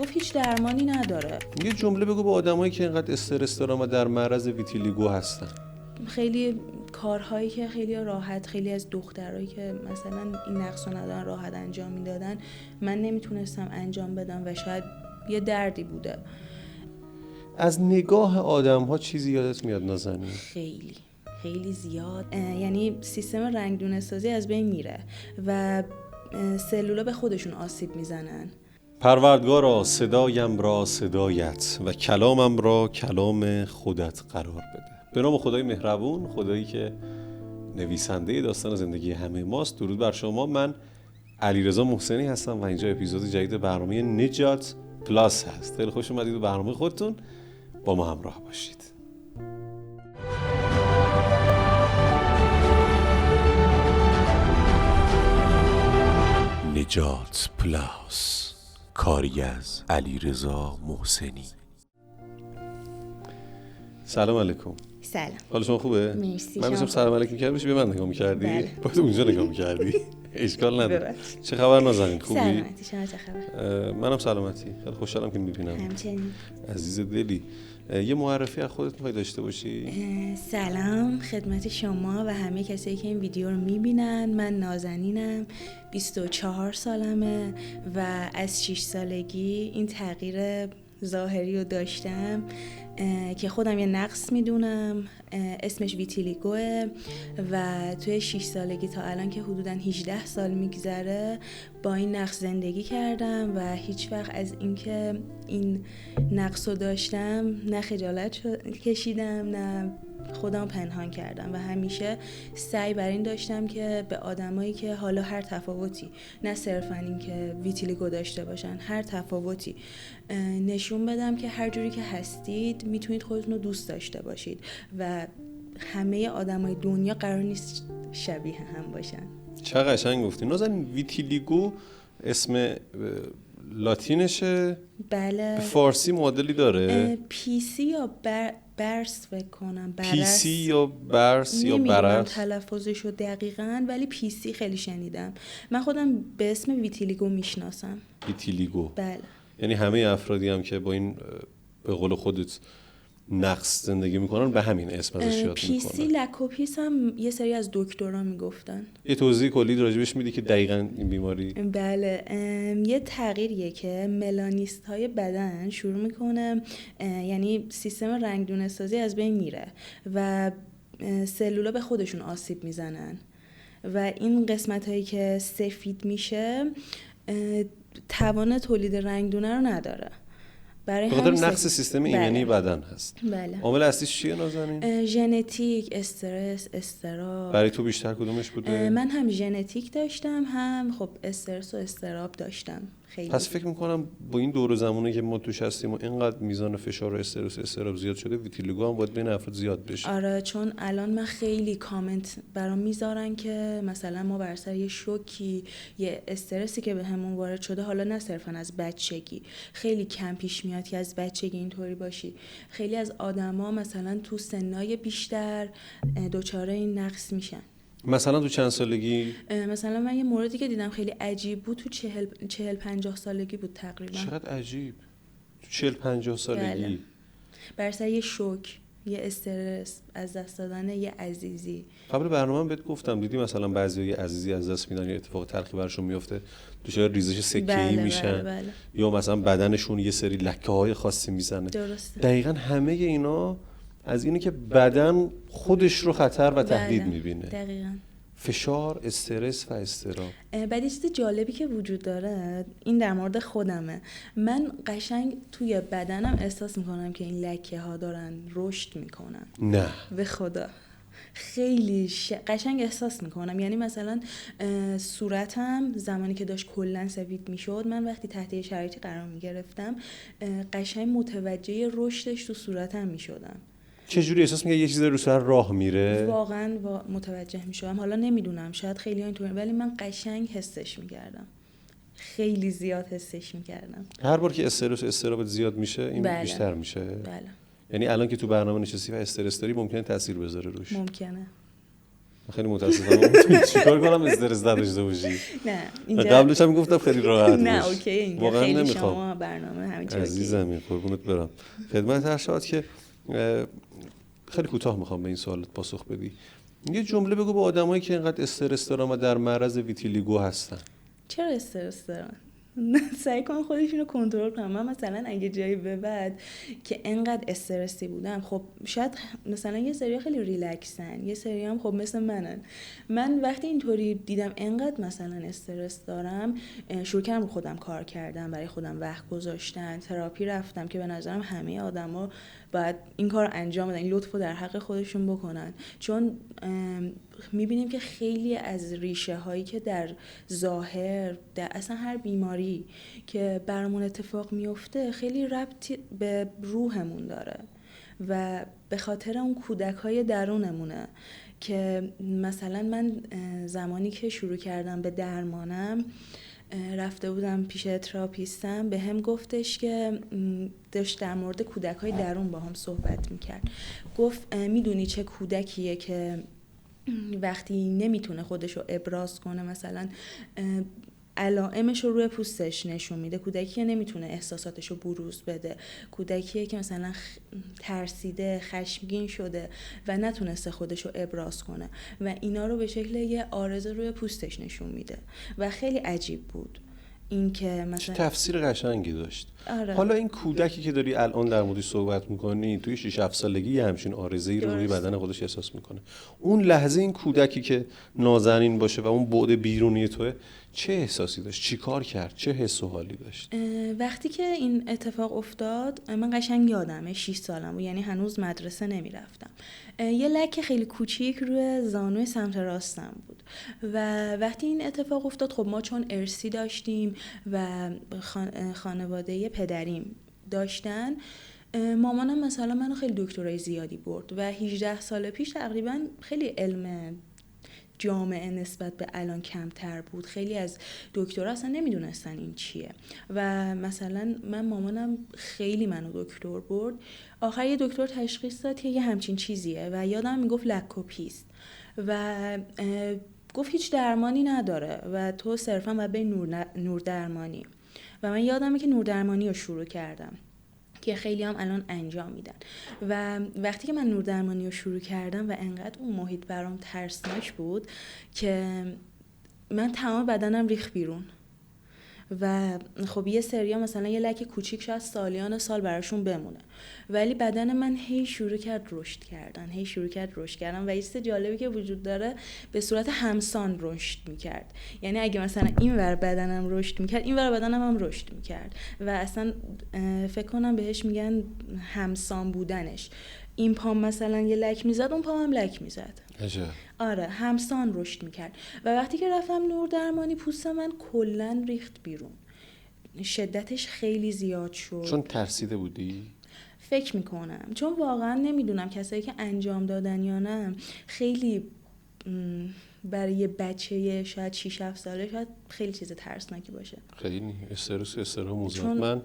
گفت هیچ درمانی نداره. یه جمله بگو به آدمایی که اینقدر استرس دارن و در معرض ویتیلیگو هستن. خیلی کارهایی که خیلی راحت، خیلی از دخترایی که مثلا این نقصو ندارن راحت انجام میدادن، من نمیتونستم انجام بدم و شاید یه دردی بوده. از نگاه آدم‌ها چیزی یادت میاد نازنین؟ خیلی خیلی زیاد. یعنی سیستم رنگدونه سازی از بین میره و سلولا به خودشون آسیب میزنن. پروردگارا صدایم را صدایت و کلامم را کلام خودت قرار بده. به نام خدای مهربون، خدایی که نویسنده داستان زندگی همه ماست. درود بر شما. من علیرضا محسنی هستم و اینجا اپیزود جدید برنامه نجات پلاس هست. خیلی خوش اومدید به برنامه خودتون. با ما همراه باشید. نجات پلاس، کاری از علیرضا محسنی. سلام علیکم. سلام. حال شما خوبه؟ مرسی. من سلام علیکم کردم بشه به من نگاه می‌کردی؟ بله. باید اونجا نگاه می‌کردی. اشکال نداره. چه خبر نازنین؟ خوبی؟ سلامتی. شما چه خبر؟ منم سلامتی. خیلی خوشحالم که می‌بینم. همچنین. عزیز دلی. یه معرفی از خودت می‌خوای داشته باشی؟ سلام خدمت شما و همه کسایی که این ویدیو رو میبینن. من نازنینم، 24 سالمه و از 6 سالگی این تغییر ظاهری رو داشتم که خودم یه نقص میدونم، اسمش ویتیلیگوه و توی 6 سالگی تا الان که حدوداً 18 سال میگذره با این نقص زندگی کردم و هیچ وقت از اینکه این نقص رو داشتم نه خجالت کشیدم نه خودم پنهان کردم و همیشه سعی بر این داشتم که به آدمایی که حالا هر تفاوتی، نه صرفاً این که ویتیلیگو داشته باشن، هر تفاوتی نشون بدم که هر جوری که هستید میتونید خودتون رو دوست داشته باشید و همه آدمای دنیا قرار نیست شبیه هم باشن. چه قشنگ گفتی. نازنین ویتیلیگو اسم لاتینشه؟ بله. به فارسی معادلی داره؟ پیسی یا برس فکر کنم. پیسی یا برس یا برس؟ نمیدونم تلفظشو دقیقاً ولی پیسی خیلی شنیدم. من خودم به اسم ویتیلیگو میشناسم. ویتیلیگو. بله. یعنی همه افرادی هم که با این به قول خودت نقص زندگی میکنن به همین اسم ازش یاد میکنن. پیسی لکوپیس هم یه سری از دکترا میگفتن. یه توضیح کلی راجبش میدی که دقیقاً این بیماری؟ بله. یه تغییریه که ملانیست های بدن شروع میکنه، یعنی سیستم رنگدونه سازی از بین میره و سلولا به خودشون آسیب میزنن و این قسمت هایی که سفید میشه توان تولید رنگدونه رو نداره. به خاطر نقص سیستم ایمنی بدن هست. بله. عامل اصلیش چیه نازنین؟ ژنتیک، استرس، اضطراب. برای تو بیشتر کدومش بوده؟ من هم ژنتیک داشتم هم خب استرس و اضطراب داشتم. خیلی. پس فکر میکنم با این دور زمانی که ما توش هستیم و اینقدر میزان فشار و استرس و اضطراب زیاد شده، ویتیلیگو هم باید بین افراد زیاد بشه. آره، چون الان من خیلی کامنت برام میذارن که مثلا ما بر سر یه شوکی، یه استرسی که به همون وارد شده، حالا نه صرفا از بچگی، خیلی کم پیش میاد که از بچگی اینطوری باشی. خیلی از آدما مثلا تو سنای بیشتر دچار این نقص میشن. مثلا تو چند سالگی؟ مثلا من یه موردی که دیدم خیلی عجیب بود، تو 40-50 سالگی بود تقریبا. چقدر عجیب. تو 40-50 سالگی؟ بله. بر سر یه شوک، یه استرس، از دست دادن یه عزیزی. قبل برنامه بهت گفتم دیدی مثلا بعضی عزیزی از دست میدن یا اتفاق تلخی براشون میفته، دچار ریزش سکه‌ای میشن. بله. یا مثلا بدنشون یه سری لکه‌های خاصی میزنه. درسته. دقیقاً همه اینا از اینه که بدن خودش رو خطر و تهدید میبینه. دقیقاً. فشار، استرس و اضطراب. بعد چیز جالبی که وجود داره، این در مورد خودمه، من قشنگ توی بدنم احساس میکنم که این لکه ها دارن رشد میکنن. نه به خدا خیلی قشنگ احساس میکنم. یعنی مثلا صورتم زمانی که داشت کلن سفید میشد، من وقتی تحت یه شرایطی قرار میگرفتم قشنگ متوجه رشدش تو صورتم میشدم. چجوری احساس می‌کنی یه چیز رو سر راه میره؟ واقعا متوجه میشم. حالا نمیدونم، شاید خیلی اینطوری، ولی من قشنگ حسش میکردم، خیلی زیاد حسش میکردم. هر بار که استرس و استرابت زیاد میشه این بله. بیشتر میشه. بله. یعنی الان که تو برنامه نشستی و استرس داری ممکنه تاثیر بذاره روش. ممکنه. خیلی متاسفم. چیکار کنم استرس نداشته باشی؟ نه اینجا قبلش هم گفتم خیلی راحت باش. نه اوکی، اینجا واقعا خیلی نمیخوام. شما برنامه همین چیزی عزیزم قربونت برم. خدمت ارشاد که خیلی کوتاه میخوام به این سوالت پاسخ بدی. یه جمله بگو به آدمایی که اینقدر استرس دارن و در معرض ویتیلیگو هستن. چرا استرس دارن؟ سعی کن خودشون رو کنترل کنن. من مثلا اگه جایی به بعد که انقدر استرسی بودم، خب شاید مثلا یه سری خیلی ریلکسن، یه سری هم خب مثل منن. من وقتی اینطوری دیدم انقدر مثلا استرس دارم، شروع کردم رو خودم کار کردم، برای خودم وقت گذاشتن، تراپی رفتم که به نظرم همه آدما باید این کار انجام بدن، این لطفو در حق خودشون بکنن. چون میبینیم که خیلی از ریشه هایی که در ظاهر، در اصلا هر بیماری که برامون اتفاق میفته خیلی ربطی به روحمون داره و به خاطر اون کودک های درونمونه. که مثلا من زمانی که شروع کردم به درمانم، رفته بودم پیش تراپیستم، به هم گفتش که داشت در مورد کودک های درون با هم صحبت میکرد. گفت میدونی چه کودکیه که وقتی نمیتونه خودشو ابراز کنه، مثلا علائمش رو روی پوستش نشون میده، کودکیه نمیتونه احساساتش رو بروز بده، کودکیه که مثلا ترسیده، خشمگین شده و نتونسته خودش رو ابراز کنه و اینا رو به شکل یه عارضه روی پوستش نشون میده و خیلی عجیب بود این که مثلا تفسیر قشنگی داشت. آره. حالا این کودکی که داری الان در موردش صحبت میکنی توی 6-7 سالگی یه همچین عارضه‌ای رو روی بدن خودش احساس میکنه. اون لحظه این کودکی که نازنین باشه و اون بعد بیرونی توه چه احساسی داشت؟ چی کار کرد؟ چه حس و حالی داشت؟ وقتی که این اتفاق افتاد من قشنگ یادمه 6 سالم بود، یعنی هنوز مدرسه نمیرفتم. یه لکه خیلی کوچیک روی زانوی سمت راستم بود و وقتی این اتفاق افتاد، خب ما چون ارثی داشتیم و خانواده پدریم داشتن، مامانم مثلا منو خیلی دکترای زیادی برد و 18 سال پیش تقریبا خیلی علم جامعه نسبت به الان کمتر بود. خیلی از دکترها اصلا نمیدونستن این چیه و مثلا مامانم خیلی منو دکتر برد. آخر یه دکتر تشخیص داد که یه همچین چیزیه و یادم میگفت لکوپیست و گفت هیچ درمانی نداره و تو صرفا باید به نور درمانی. و من یادمه که نور درمانی رو شروع کردم که خیلی هم الان انجام میدن و وقتی که من نور درمانی رو شروع کردم و انقدر اون محیط برام ترسناک بود که من تمام بدنم ریخت بیرون و خب یه سریا مثلا یه لکه کوچیک شاید سالیان سال براشون بمونه، ولی بدن من هی شروع کرد رشد کردن و یه چیز جالبی که وجود داره به صورت همسان رشد میکرد. یعنی اگه مثلا این ور بدنم رشد میکرد، این ور بدنم هم رشد میکرد و اصلا فکر کنم بهش میگن همسان بودنش. این پام مثلا یه لک میزد، اون پام هم لک میزد. آره همسان رشد میکرد و وقتی که رفتم نور درمانی پوست من کلن ریخت بیرون، شدتش خیلی زیاد شد. چون ترسیده بودی؟ فکر میکنم چون واقعا نمیدونم کسایی که انجام دادن یا نه، خیلی برای یه بچه شاید 6-7 ساله شاید خیلی چیز ترسناکی باشه. خیلی استرس موزات من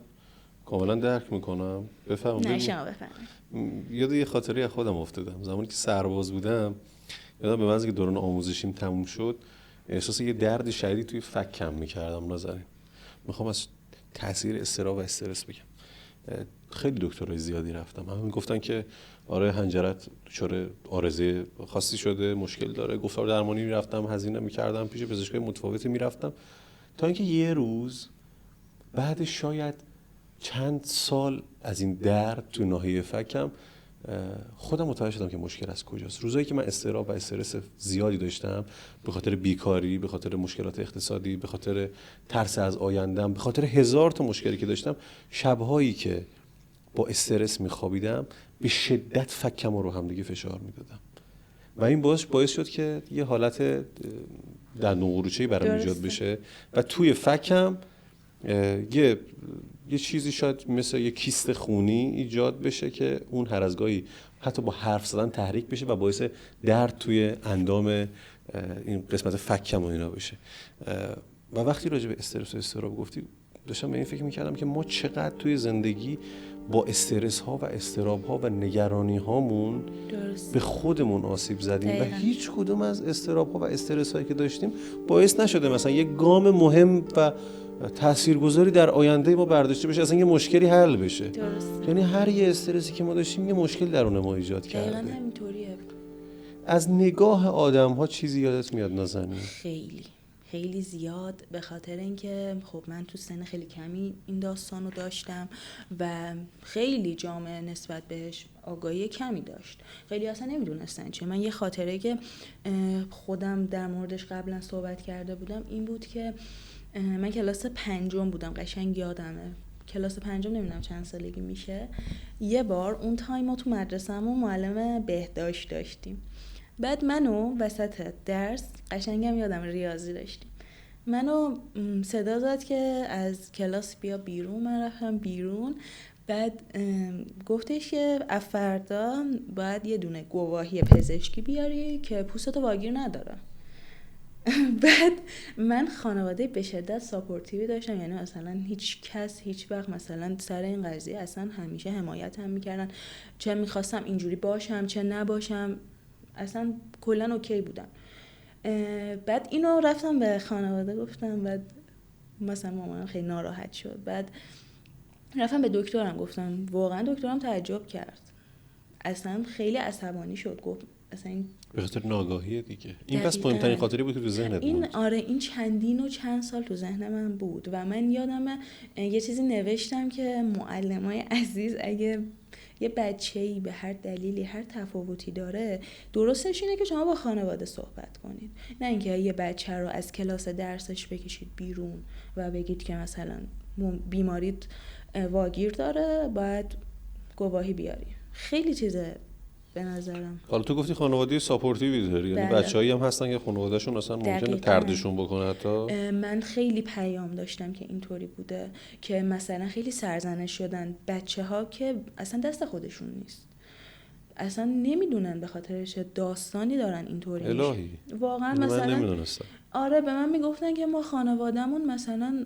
کاملا درک میکنم. بفهم. نه شما بفهم. یاد یه خاطری از خودم افتادم. زمانی که سرباز بودم، یادم به منزه که دوران آموزشیم تموم شد، احساس یه درد شدیدی توی فکم میکردم. نازنین میخوام از تاثیر اضطراب و استرس بگم. خیلی دکترای زیادی رفتم، همه میگفتن که آره حنجرت دچار عارضه خاصی شده، مشکل داره. گفتار درمانی میرفتم، هزینه میکردم، پیش پزشکای متفاوتی میرفتم، تا اینکه یه روز بعد شاید چند سال از این درد تو ناحیه فکم خودم متوجه شدم که مشکل از کجاست. روزایی که من اضطراب و استرس زیادی داشتم، به خاطر بیکاری، به خاطر مشکلات اقتصادی، به خاطر ترس از آیندم، به خاطر 1000 تا مشکلی که داشتم، شب‌هایی که با استرس میخوابیدم به شدت فکم رو هم دیگه فشار میدادم و این باعث شد که یه حالت دندون قروچه‌ای برام ایجاد بشه و توی فکم یه چیزی شاید مثل یه کیست خونی ایجاد بشه که اون هر از گاهی حتی با حرف زدن تحریک بشه و باعث درد توی اندام این قسمت فکم و اینا بشه. و وقتی راجع به استرس و اضطراب گفتی، داشتم به این فکر میکردم که ما چقدر توی زندگی با استرس ها و اضطراب ها و نگرانی هامون به خودمون آسیب زدیم و هیچ کدوم از اضطراب ها و استرس هایی که داشتیم باعث نشده مثلا یک گام مهم و تاثیرگذاری در آینده ما برداشته بشه، اصلا یه مشکلی حل بشه. یعنی هر یه استرسی که ما داشتیم یه مشکل درون ما ایجاد کرده. دقیقاً همینطوریه. از نگاه آدم ها چیزی یادت میاد نازنین؟ خیلی زیاد، به خاطر اینکه خب من تو سن خیلی کمی این داستانو داشتم و خیلی جامعه نسبت بهش آگاهی کمی داشت. خیلی اصلا نمیدونستن چه. من یه خاطره که خودم در موردش قبلا صحبت کرده بودم این بود که من کلاس 5 بودم، قشنگ یادمه. کلاس 5 نمیدونم چند سالگی میشه. یه بار اون تایما تو مدرسه‌مون معلم بهداشت داشتیم. بعد منو وسط درس، قشنگم یادم ریاضی داشتیم، منو صدا زد که از کلاس بیا بیرون. من رفتم بیرون. بعد گفتش که فردا باید یه دونه گواهی پزشکی بیاری که پوستتو واگیر نداره. بعد من خانواده به شدت ساپورتیوی داشتم، یعنی مثلا هیچ کس هیچ وقت مثلا سر این قضیه اصلا همیشه حمایتم میکردن، چه میخواستم اینجوری باشم چه نباشم اصلا کلا اوکی بودم. بعد اینو رفتم به خانواده گفتم، بعد مثلا مامانم خیلی ناراحت شد. بعد رفتم به دکترم گفتم، واقعا دکترم تعجب کرد، اصلا خیلی عصبانی شد، گفت اصلا این به خاطر ناآگاهی دیگه. این بس مهمترین خاطری بود که تو ذهنت بود. آره این چندین و چند سال تو ذهن من بود و من یادمه یه چیزی نوشتم که معلمای عزیز اگه یه بچه‌ای به هر دلیلی هر تفاوتی داره، درستش اینه که شما با خانواده صحبت کنید، نه اینکه یه بچه رو از کلاس درسش بکشید بیرون و بگید که مثلا بیماریت واگیر داره باید گواهی بیاری. خیلی چیزه به نظرم. حالا تو گفتی خانواده ساپورتیوی داری، یعنی بچه‌ای هم هستن که خانواده‌شون اصلا ممکنه طردشون بکنه حتی. من خیلی پیام داشتم که اینطوری بوده که مثلا خیلی سرزنش شدن بچه‌ها که اصلا دست خودشون نیست، اصلا نمیدونن به خاطر چه داستانی دارن اینطوری. الهی واقعا مثلا آره به من میگفتن که ما خانوادهمون مثلا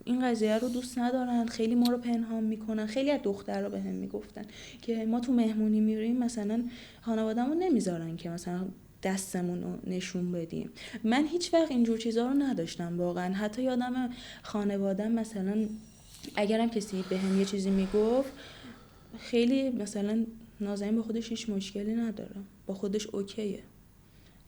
این قضیه رو دوست ندارن، خیلی ما رو پنهان میکنن. خیلی از دخترها بهم میگفتن که ما تو مهمونی میریم مثلا خانوادهمون نمیذارن که مثلا دستمون رو نشون بدیم. من هیچ وقت اینجور چیزا رو نداشتم واقعا. حتی یادم خانواده‌ام مثلا اگرم کسی بهم یه چیزی میگفت، خیلی مثلا نازنین با خودش هیچ مشکلی نداره، با خودش اوکیه،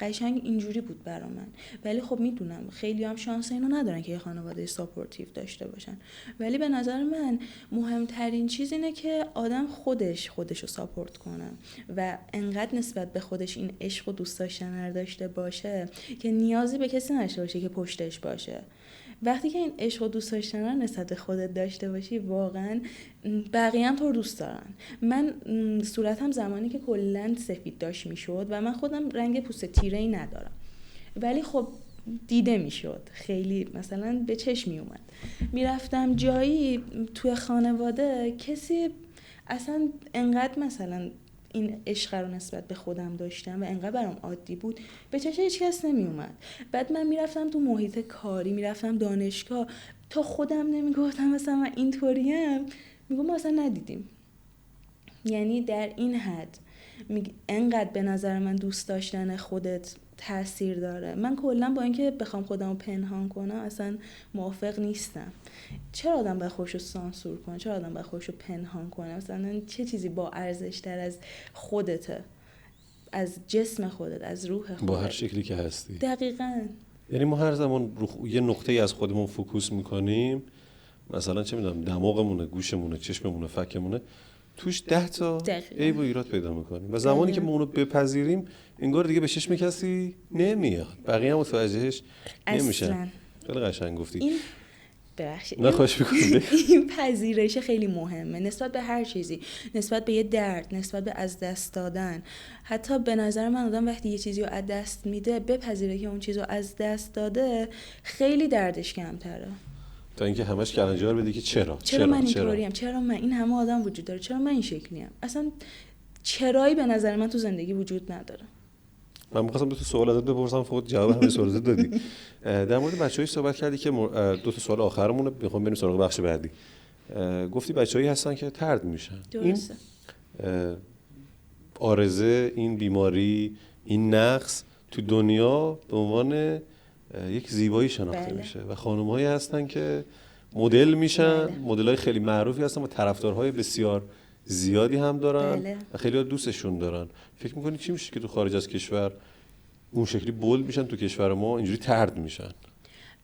قشنگ اینجوری بود برا من. ولی خب میدونم خیلی هم شانس اینو ندارن که یه خانواده ساپورتیو داشته باشن، ولی به نظر من مهمترین چیز اینه که آدم خودشو ساپورت کنه و انقدر نسبت به خودش این عشق و دوست داشتن رو داشته باشه که نیازی به کسی نشه باشه که پشتش باشه. وقتی که این عشق و دوست داشتن رو نسبت به خودت داشته باشی، واقعا بقیه هم تو رو دوست دارن. من صورتم زمانی که کلاً سفید داشت میشد و من خودم رنگ پوست تیره‌ای ندارم، ولی خب دیده میشد، خیلی مثلا به چشم میومد. میرفتم جایی توی خانواده، کسی اصلا انقدر مثلا این عشق رو نسبت به خودم داشتم و انقدر برام عادی بود، به چشم هیچ کس نمی اومد. بعد من میرفتم تو محیط کاری، میرفتم دانشگاه، تا خودم نمیگفتم مثلا من اینطوریم، میگم ما اصلا ندیدیم. یعنی در این حد انقدر به نظر من دوست داشتن خودت تأثیر داره. من کلا با اینکه بخوام خودمو پنهان کنم اصلا موافق نیستم. چرا آدم باید خودشو سانسور کنه؟ چرا آدم باید خودشو پنهان کنه؟ مثلا چه چیزی با ارزش تر از خودته، از جسم خودت، از روح خودت، با هر شکلی که هستی؟ دقیقاً. یعنی ما هر زمان یه نقطه‌ای از خودمون فوکوس میکنیم، مثلا چه میدونم دماغمونه، گوشمونه، چشممونه، فکمونه، توش 10 تا عیب و ایراد پیدا میکنیم و زمانی که ما اونو بپذیریم انگار دیگه به چشم کسی نمیاد، بقیه هم متوجهش نمیشن. خیلی قشنگ گفتی. این ببخشید، نه خواهش می‌کنم. این پذیرش خیلی مهمه نسبت به هر چیزی، نسبت به یه درد، نسبت به از دست دادن. حتی به نظر من آدم وقتی یه چیزی رو از دست میده، بپذیره که اون چیز رو از دست داده، خیلی دردش کمتره تا اینکه همش کلنجار بدی که چرا من اینطوریم، چرا من این همه آدم وجود داره، چرا من این شکلیم. اصلا چرایی به نظر من تو زندگی وجود نداره. من می‌خواستم دو تا سوال ازت بپرسم، خود جواب همه سوالات دادی. در مورد بچه‌هایی صحبت کردی که دو تا سوال آخرمون رو می‌خوام بریم سراغ بخش بعدی. گفتی بچه‌هایی هستن که طرد میشن. درسته. این عارضه، این بیماری، این نقص تو دنیا به عنوان یک زیبایی شناخته میشه و خانم‌هایی هستن که مدل میشن، مدل‌های خیلی معروفی هستن و طرفدارهای بسیار زیادی هم دارن و خیلی دوستشون دارن. فکر می‌کنی چی میشه که تو خارج از کشور اون شکلی بولد میشن، تو کشور ما اینجوری طرد میشن؟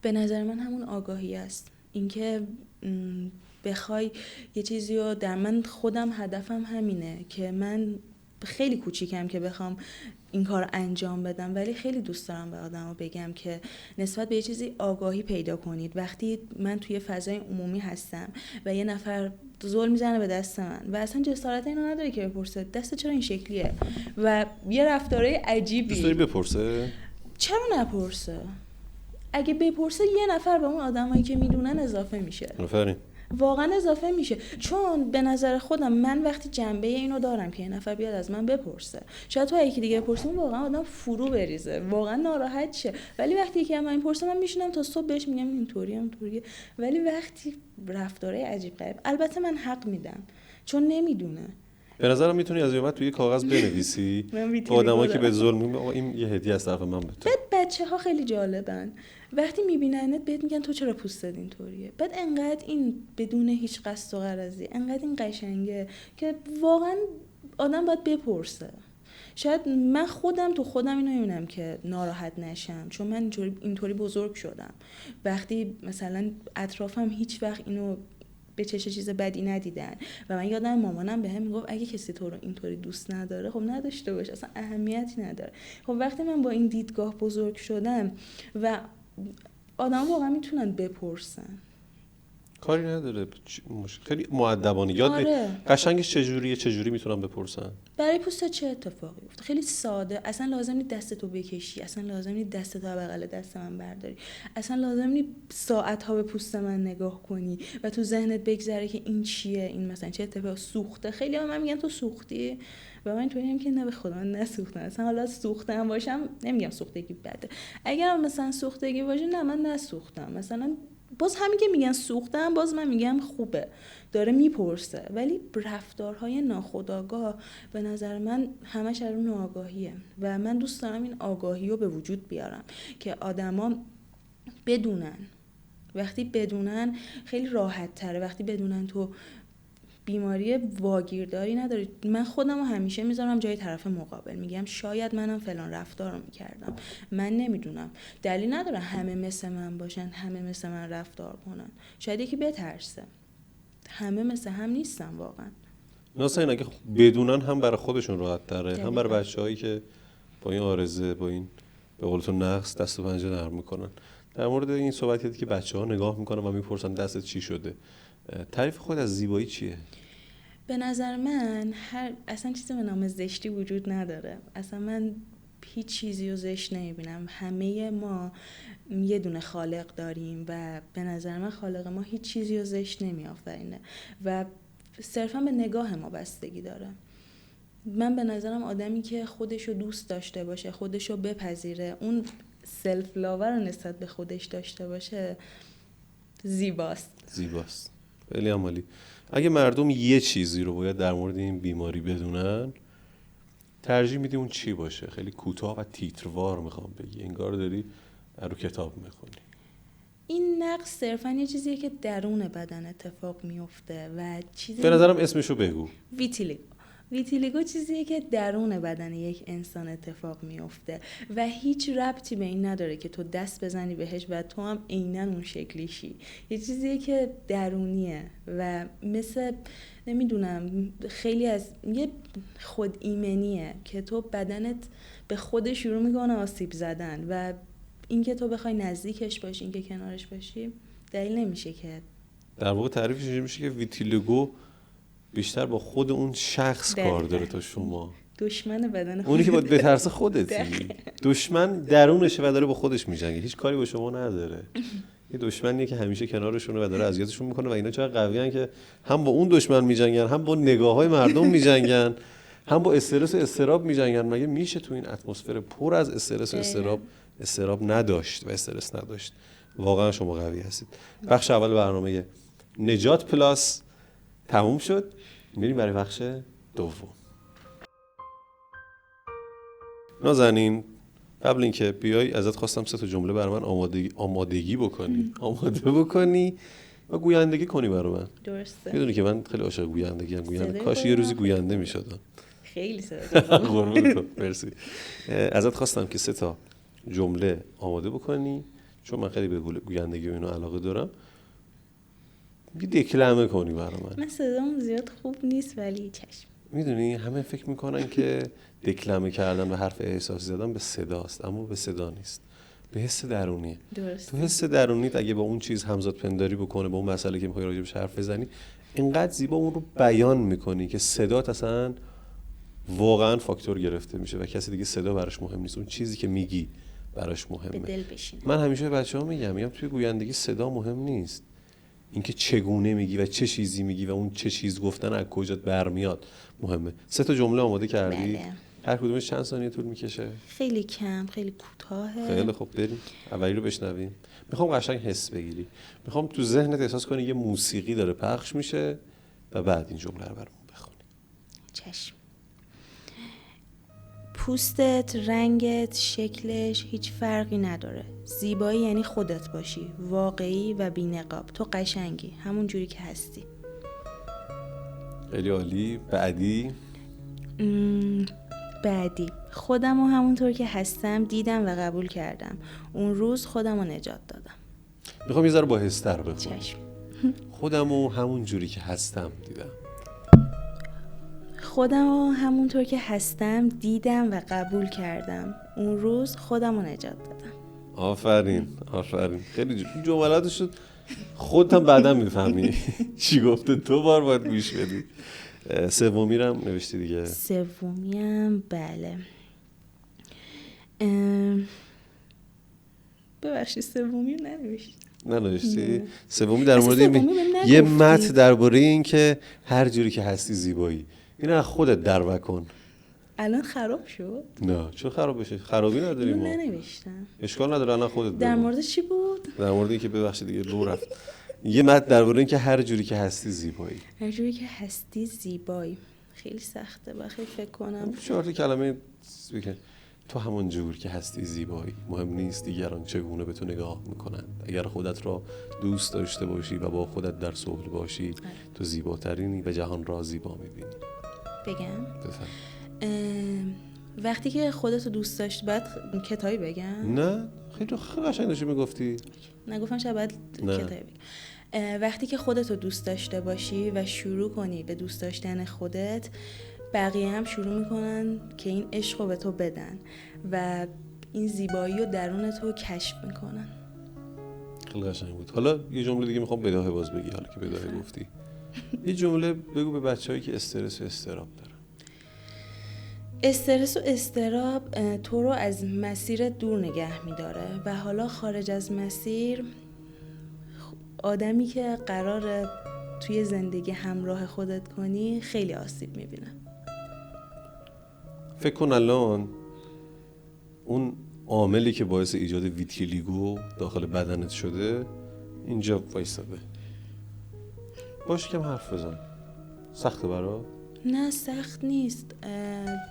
به نظر من همون آگاهی است. اینکه بخوای یه چیزی رو در من خودم هدفم همینه که من خیلی کوچیکم که بخوام این کار انجام بدم، ولی خیلی دوست دارم به آدم‌ها بگم که نسبت به یه چیزی آگاهی پیدا کنید. وقتی من توی فضای عمومی هستم و یه نفر زل میزنه به دست من و اصلا جسارت اینو نداره که بپرسه دست چرا این شکلیه و یه رفتارای عجیبی، دوست داری بپرسه؟ چرا نپرسه؟ اگه بپرسه یه نفر به اون آدمایی که میدونن اضافه میشه. آفرین. واقعا اضافه میشه. چون به نظر خودم من وقتی جنبه اینو دارم که یه نفر بیاد از من بپرسه، شاید تو یکی دیگه بپرسه واقعا آدم فرو بریزه، واقعا ناراحت شه، ولی وقتی یکی من پرسه من میشینم تا صبح بهش میگم اینطوریه. ولی وقتی رفتاره عجیب غریب، البته من حق میدم چون نمیدونه. به نظرم میتونی از یومت توی کاغذ بنویسی با آدمایی که به ظلم میگن آقا این یه هدیه از طرف من به تو. بعد بچه‌ها خیلی جالبن، وقتی میبیننت بهت میگن تو چرا پوستت اینطوریه، بعد انقدر این بدون هیچ قصد و غرضی انقدر این قشنگه که واقعا آدم باید بپرسه. شاید من خودم تو خودم اینو میبینم که ناراحت نشم، چون من اینطوری بزرگ شدم. وقتی مثلا اطرافم هیچ وقت اینو به چه چیز بدی ندیدن و من یادم مامانم بهم میگفت اگه کسی تو رو اینطوری دوست نداره خب نداشته باش، اصلا اهمیتی نداره. خب وقتی من با این دیدگاه بزرگ شدم و آدم واقعا میتونن بپرسن، کاری نداره، خیلی مؤدبانه یاد قشنگش چجوری میتونن بپرسن. برای پوست چه اتفاقی افتاد؟ خیلی ساده. اصلا لازم نیست دستتو بکشی، اصلا لازم نیست دستتو بغل دست من برداری، اصلا لازم نیست ساعت‌ها به پوست من نگاه کنی و تو ذهنت بگذره که این چیه، این مثلا چه اتفاقی سوخته. خیلی من میگن تو سوختی و من اینطوری میگم که نه به خدا من نسوختم. اصلا حالا سوختم باشم نمیگم سوختگی بده، اگر مثلا سوختگی باشه نه من نسوختم، مثلا باز همین که میگن سوختم باز من میگم خوبه، داره میپرسه. ولی رفتارهای ناخودآگاه به نظر من همش از اون آگاهیه و من دوست دارم این آگاهی رو به وجود بیارم که آدما بدونن. وقتی بدونن خیلی راحت تره. وقتی بدونن تو بیماری واگیرداری نداری، من خودم رو همیشه میذارم جای طرف مقابل، میگم شاید منم فلان رفتار رو میکردم، من نمیدونم، دلیل نداره همه مثل من باشن، همه مثل من رفتار کنن، شاید یکی بترسه، همه مثل هم نیستن واقعا. ناسا اگه بدونن هم برای خودشون راحت تره، هم برای بچه‌هایی که با این عارضه، با این به قول تو نقص دست و پنجه نرم میکنن. در مورد این صحبت کردی که بچه‌ها نگاه میکنن و میپرسن دستت چی شده، تعریف خود از زیبایی چیه؟ به نظر من اصلا چیزی به نام زشتی وجود نداره. اصلا من هیچ چیزی رو زشت نمیبینم. همه ما یه دونه خالق داریم و به نظر من خالق ما هیچ چیزی رو زشت نمیآفرینه و صرفا به نگاه ما بستگی داره. من به نظرم آدمی که خودشو دوست داشته باشه، خودشو بپذیره، اون سلف لاور رو نسبت به خودش داشته باشه، زیباست. خیلی عالی. اگه مردم یه چیزی رو باید در مورد این بیماری بدونن، ترجیح میدی اون چی باشه؟ خیلی کوتاه و تیتروار میخوام بگی، انگار داری رو کتاب میخونی. این نقص صرفا یه چیزیه که درون بدن اتفاق میفته و چیزی به نظرم اسمشو بگو. ویتیلیگو چیزیه که درون بدن یک انسان اتفاق میفته و هیچ ربطی به این نداره که تو دست بزنی بهش و تو هم عیناً اون شکلی شی. یه چیزیه که درونیه و مثل نمیدونم خیلی از یه خود ایمنیه که تو بدنت به خود شروع میکنه آسیب زدن و اینکه تو بخوای نزدیکش باشی، اینکه کنارش باشی، دلیل نمیشه که در واقع تعریفش اینجوری میشه که ویتیلیگو بیشتر با خود اون شخص کار داره تا شما. دشمن بدن خودت. اونی که باید بترسه خودتی. دشمن درونشه و داره با خودش میجنگه، هیچ کاری با شما نداره. یه دشمنیه که همیشه کنارشونه و داره اذیتشون میکنه و اینا چقدر قویان که هم با اون دشمن میجنگن، هم با نگاه‌های مردم میجنگن، هم با استرس و اضطراب میجنگن. مگه میشه تو این اتمسفر پر از استرس و استراب نداشت و استرس نداشت؟ واقعا شما قوی هستید. بخش اول برنامه نجات پلاس تموم شد. میریم برای بخش دوم. نازنین، قبل اینکه بیای ازت خواستم 3 جمله برای من آماده بکنی و گویندگی کنی برای من. درسته. میدونی که من خیلی عاشق گویندگی ام. کاش یه روزی گوینده میشدم. خیلی صدا قربونت برم. مرسی. ازت خواستم که 3 جمله آماده بکنی، چون من خیلی به گویندگی و اینو علاقه دارم. یه دکلمه کنی برای من صدام زیاد خوب نیست ولی چشم. میدونی همه فکر میکنن که دکلمه کردن و حرف احساسی زدن به صداست، اما به صدا نیست، به حس درونیه. درسته. تو حس درونیت اگه با اون چیز همزاد پنداری بکنه، با اون مسئله که میخوای راجبش حرف بزنی، اینقدر زیبا اون رو بیان میکنی که صدات اصلا واقعا فاکتور گرفته میشه و کسی دیگه صدا براش مهم نیست، اون چیزی که میگی براش مهمه. به دل بشینه. من همیشه بچه‌ها میگم توی گویندگی صدا مهم نیست، اینکه چگونه میگی و چه چیزی میگی و اون چه چیز گفتن از کجات برمیاد مهمه. 3 جمله آماده کردی؟ بله. هر کدومش چند ثانیه طول میکشه؟ خیلی کم، خیلی کوتاهه. خیلی خوب، بریم اولی رو بشنویم. میخوام قشنگ حس بگیری، میخوام تو ذهنت احساس کنی یه موسیقی داره پخش میشه و بعد این جمله رو برامون بخونی. چشم. پوستت، رنگت، شکلش هیچ فرقی نداره. زیبایی یعنی خودت باشی، واقعی و بی‌نقاب. تو قشنگی، همون جوری که هستی. خیلی عالی. بعدی خودم و همونطور که هستم دیدم و قبول کردم. اون روز خودم رو نجات دادم. میخوام یه ذره با حس‌تر بخونی. چشم. خودم و همون جوری که هستم دیدم. خودم رو همونطور که هستم دیدم و قبول کردم. اون روز خودم رو نجات دادم. آفرین. خیلی جملاتش شد خودت هم بعدا میفهمی چی گفته. 2 بار باید گوش بدی. 3 هم نوشتی دیگه. 3 بله. ببخشید 3 ننوشتی؟ 3 در مورد یه متن درباره این که هر جوری که هستی زیبایی. اینو از خودت در وکن. الان خراب شد؟ نه چون خراب بشه، خرابی نداریم ما. ننوشتم. اشکال نداره، الان خودت در مورد چی بود؟ در مورد این که ببخشید دیگه لو رفت. یه متن درباره این که هر جوری که هستی زیبایی. هر جوری که هستی زیبایی. خیلی سخته، خیلی فکر کنم. 4 کلمه بگن. تو همون جور که هستی زیبایی. مهم نیست دیگران چگونه به تو نگاه میکنند. اگر خودت را دوست داشته باشی و با خودت در صلح باشی، تو زیباترینی و جهان را زیبا میبینی. بگم؟ بفهم. وقتی که خودت رو دوست داشتی باید کتابی بگم؟ نه خیلی قشنگ داشتی میگفتی. نگفتم شاید باید کتابی بگم. وقتی که خودت رو دوست داشته باشی و شروع کنی به دوست داشتن خودت، بقیه هم شروع میکنن که این عشق رو به تو بدن و این زیبایی رو درون تو کشف میکنن. خیلی قشنگ بود. حالا یه جمله دیگه میخوام بداهه باز بگی. حالا که بداهه گفتی، یه جمله بگو به بچه‌هایی که استرس و استراب دارن. استرس و استراب تو رو از مسیر دور نگه میداره و حالا خارج از مسیر آدمی که قراره توی زندگی همراه خودت کنی خیلی آسیب میبینه. فکر کن الان اون عاملی که باعث ایجاد ویتیلیگو داخل بدنت شده اینجا وایساده. باش کم حرف بزن. سخته برات؟ نه سخت نیست.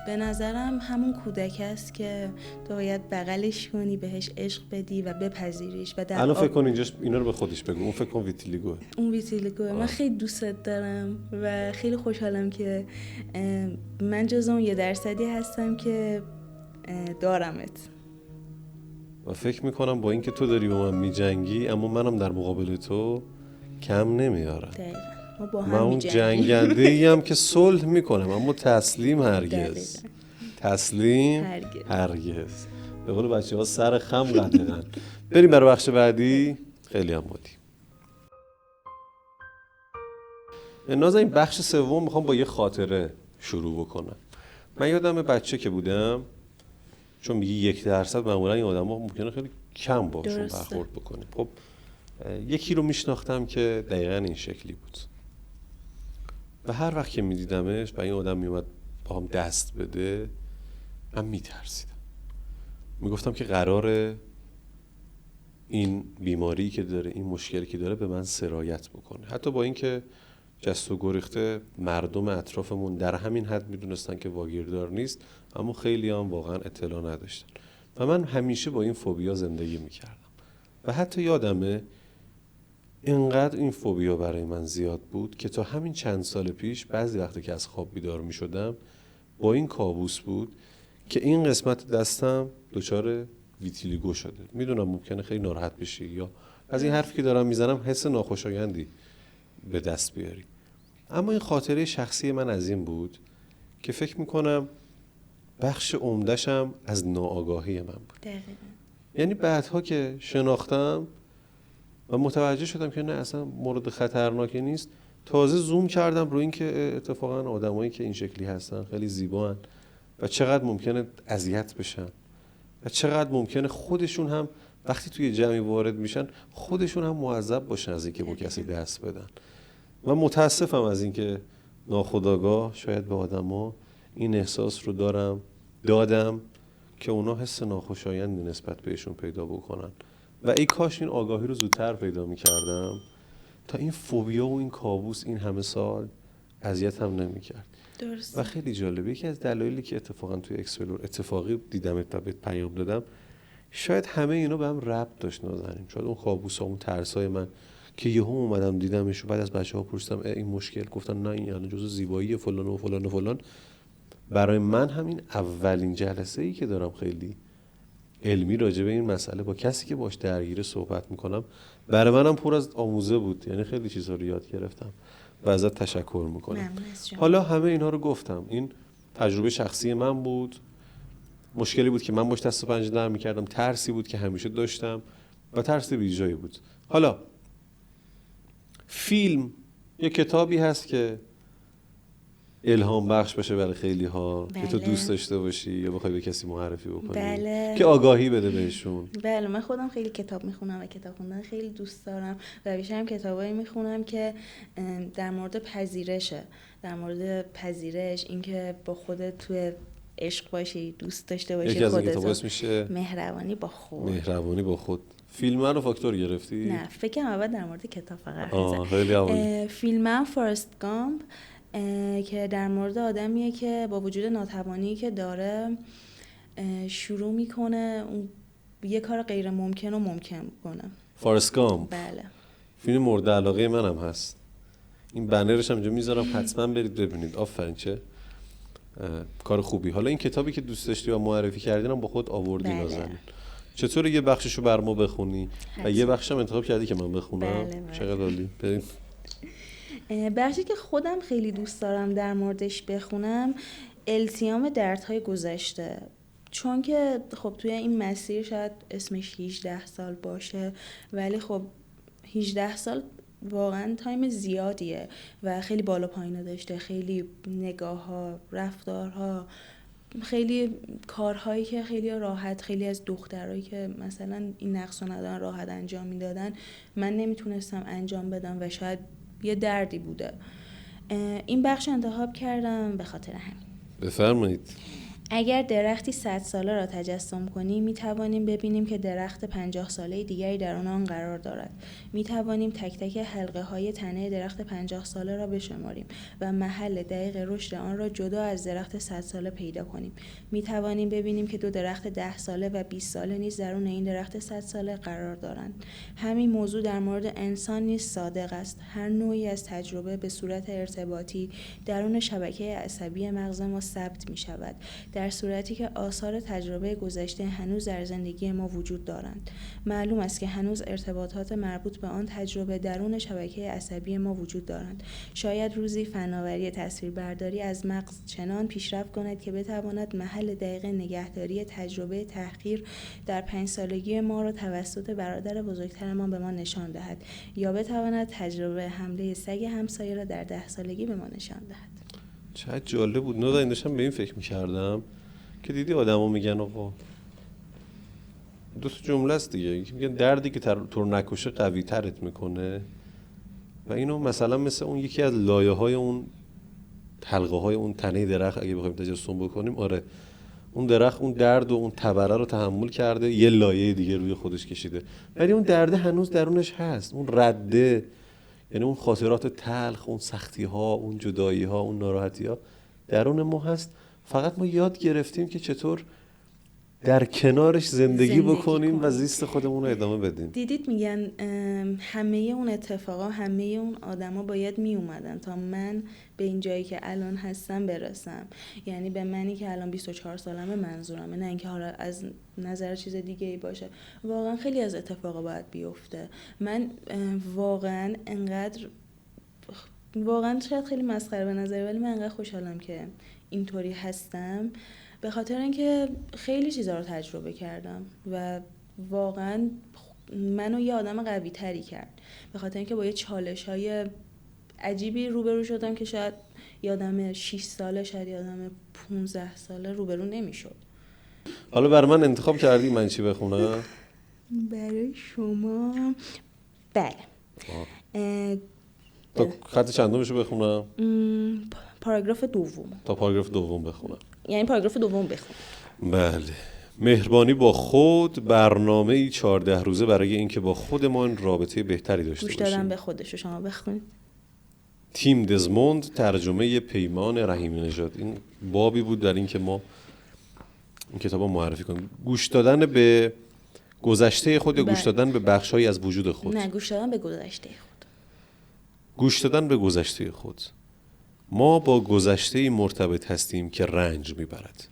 به نظرم همون کودک است که تو باید بغلش کنی، بهش عشق بدی و بپذیریش و در الان فکر کن اینجاش اینا رو به خودش بگو. اون فکر کن ویتیلیگوه. اون ویتیلیگوه. من خیلی دوستت دارم و خیلی خوشحالم که من جز اون 1% هستم که دارمت. و فکر میکنم با اینکه تو داری با من میجنگی، اما منم در مقابل تو کم نمیارم. دقیقا. ما با هم من اون جنگنده ایم که صلح میکنم، اما تسلیم هرگز. تسلیم هرگز. به قول بچه ها سر خم قدغن. بریم برای بخش بعدی. خیلی هم بودی نازا. این بخش 3 میخوام با یه خاطره شروع بکنم. من یادم بچه که بودم، چون میگی 1% معمولا این آدم ها ممکنه خیلی کم باشون برخورد بکنیم. خب یکی رو میشناختم که دقیقا این شکلی بود و هر وقت که میدیدمش و این آدم میومد با هم دست بده، من میترسیدم. میگفتم که قراره این بیماری که داره، این مشکلی که داره به من سرایت بکنه. حتی با اینکه جست و گریخته مردم اطرافمون در همین حد میدونستن که واگیردار نیست، اما خیلی هم واقعا اطلاع نداشتن و من همیشه با این فوبیا زندگی میکردم و حتی یادمه اینقدر این فوبیا برای من زیاد بود که تا همین چند سال پیش بعضی وقتی که از خواب بیدار میشدم با این کابوس بود که این قسمت دستم دچار ویتیلیگو شده. میدونم ممکنه خیلی ناراحت بشی یا از این حرفی که دارم میزنم حس ناخوشایندی به دست بیاری، اما این خاطره شخصی من از این بود که فکر میکنم بخش عمده‌شم از ناآگاهی من بود. دقیقاً. یعنی بعدها که شناختم و متوجه شدم که نه اصلا مورد خطرناکی نیست، تازه زوم کردم روی این که اتفاقا آدمایی که این شکلی هستن خیلی زیبان و چقدر ممکنه اذیت بشن و چقدر ممکنه خودشون هم وقتی توی جمعی وارد میشن خودشون هم معذب باشن از اینکه با کسی دست بدن. و متاسفم از اینکه ناخودآگاه شاید به آدما این احساس رو دادم که اونا حس ناخوشایندی نسبت بهشون پیدا بکنن و ای کاش این آگاهی رو زودتر پیدا میکردم تا این فوبیا و این کابوس این همه سال اذیت هم نمیکرد. درست. و خیلی جالبه یکی از دلایلی که اتفاقا توی اکسپلور اتفاقی دیدمت و بهت پیام دادم، شاید همه اینا به هم ربط داشت نازنین. شاید اون کابوسا، اون ترسای من که یهو اومدم دیدمش و بعد از بچه‌ها پرسیدم این مشکل، گفتن نه این یعنی جزء زیبایی فلان و فلان و فلان. برای من همین اولین جلسه‌ای که دارم خیلی علمی راجع به این مسئله با کسی که باش درگیر صحبت میکنم برای منم پر از آموزه بود. یعنی خیلی چیزا رو یاد گرفتم و ازت تشکر میکنم. حالا همه اینا رو گفتم، این تجربه شخصی من بود، مشکلی بود که من باش دست و پنجه نرم میکردم، ترسی بود که همیشه داشتم و ترس بیجایی بود. حالا فیلم یه کتابی هست که الهام بخش باشه برای خیلی ها که تو دوست داشته باشی یا بخوای به کسی معرفی بکنی که آگاهی بده بهشون. بله، من خودم خیلی کتاب میخونم و کتاب خوندن خیلی دوست دارم و بیشتر هم کتابایی میخونم که در مورد پذیرشه، در مورد پذیرش، اینکه با خودت توی عشق باشی، دوست داشته باشی خودت. یکی از کتاباش میشه مهربانی با خود. مهربانی با خود. فیلم رو فاکتور گرفتی؟ نه، فکرم اول در مورد کتاب فقط. خیلی عالی. فیلمم فارست گامپ که در مورد آدمیه که با وجود ناتوانی که داره شروع میکنه یه کار غیر ممکن رو ممکن کنه. فارست گامپ. بله. فیلم مورد علاقه منم هست. این بنرش هم اینجا میذارم، حتما برید ببینید. آفرین، چه کار خوبی. حالا این کتابی که دوست داشتی و معرفی کردینم با خود آوردی نازنین. چطوره یه بخششو بر ما بخونی و یه بخشم انتخاب کردی که من بخونم؟ چقدر عالی. بریم. بخشی که خودم خیلی دوست دارم در موردش بخونم التیام دردهای گذشته، چون که خب توی این مسیر شاید اسمش 18 سال باشه ولی خب 18 سال واقعا تایم زیادیه و خیلی بالا پایین داشته، خیلی نگاه‌ها، رفتارها، خیلی کارهایی که خیلی راحت، خیلی از دخترایی که مثلا این نقص و ندارن راحت انجام میدادن من نمیتونستم انجام بدم و شاید یه دردی بوده. این بخش انتخاب کردم به خاطر همین. بفرمایید. اگر درختی 100 ساله را تجسم کنیم می توانیم ببینیم که درخت 50 ساله دیگری در آن قرار دارد. می توانیم تک تک حلقه های تنه درخت 50 ساله را بشماریم و محل دقیق رشد آن را جدا از درخت 100 ساله پیدا کنیم. می توانیم ببینیم که دو درخت 10 ساله و 20 ساله نیز درون این درخت 100 ساله قرار دارند. همین موضوع در مورد انسان نیز صادق است. هر نوعی از تجربه به صورت ارتباطی درون شبکه عصبی مغز ما ثبت می شود، در صورتی که آثار تجربه گذشته هنوز در زندگی ما وجود دارند. معلوم است که هنوز ارتباطات مربوط به آن تجربه درون شبکه عصبی ما وجود دارند. شاید روزی فناوری تصویربرداری از مغز چنان پیشرفت کند که بتواند محل دقیق نگهداری تجربه تحقیر در 5 سالگی ما را توسط برادر بزرگترمان به ما نشان دهد، یا بتواند تجربه حمله سگ همسایه را در 10 سالگی به ما نشان دهد. چقدر جالب بود. نادر داشتم به این فکر می‌کردم که دیدی آدما میگن آقا دو تا جمله است دیگه، میگن دردی که تو رو نکشه قوی ترت میکنه و اینو مثلا مثل اون یکی از لایه‌های اون حلقه‌های اون تنه درخت اگه بخوایم تجسم بکنیم، آره اون درخت اون درد و اون تبره رو تحمل کرده، یه لایه دیگه روی خودش کشیده، ولی اون درد هنوز درونش هست، اون رده یعنی اون خاطرات تلخ، اون سختی ها، اون جدایی ها، اون ناراحتی ها درون ما هست. فقط ما یاد گرفتیم که چطور در کنارش زندگی بکنیم و زیست خودمون رو ادامه بدیم. دیدید میگن همه اون اتفاقا، همه اون آدما باید می اومدن تا من به این جایی که الان هستم برسم. یعنی به منی که الان 24 سالمه منظورمه، نه اینکه حالا از نظر چیز دیگه ای باشه. واقعا خیلی از اتفاقا باید بیفته. من واقعا انقدر، واقعا شاید خیلی مسخره به نظر، ولی من انقدر خوشحالم که اینطوری هستم، به خاطر اینکه خیلی چیزا رو تجربه کردم و واقعا منو یه آدم قوی تری کرد، به خاطر اینکه با یه چالش های عجیبی روبرو شدم که شاید یه آدم 6 ساله، شاید یه آدم 15 ساله روبرو نمیشد. حالا برای من انتخاب کردی من چی بخونم؟ برای شما بله. تا خط چندمشو بخونم؟ پاراگراف دوم. تا پاراگراف دوم بخونم. یعنی پاراگراف دوم بخون. بله. مهربانی با خود، برنامه‌ای 14 روزه برای اینکه با خودمان رابطه بهتری داشته باشیم. گوش دادم به خودشو، شما بخونید. تیم دزموند، ترجمه پیمان رحیمی نژاد. این بابی بود در این که ما این کتابو معرفی کنیم. گوش دادن به گذشته خود یا گوش دادن به بخش‌هایی از وجود خود؟ نه، گوش دادن به گذشته خود. گوش دادن به گذشته خود. ما با گذشته‌ای مرتبط هستیم که رنج میبرد.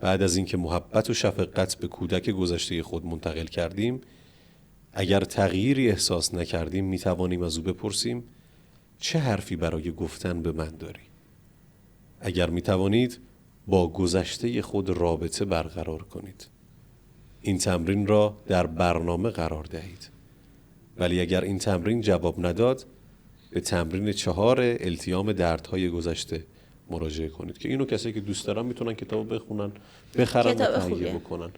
بعد از اینکه محبت و شفقت به کودک گذشته خود منتقل کردیم، اگر تغییری احساس نکردیم میتوانیم از او بپرسیم چه حرفی برای گفتن به من داری؟ اگر میتوانید با گذشته خود رابطه برقرار کنید. این تمرین را در برنامه قرار دهید. ولی اگر این تمرین جواب نداد، به تمرین 4 التیام دردهای گذشته مراجعه کنید که اینو کسایی که دوست دارن میتونن کتاب بخونن، بخرن و تهیه بکنن.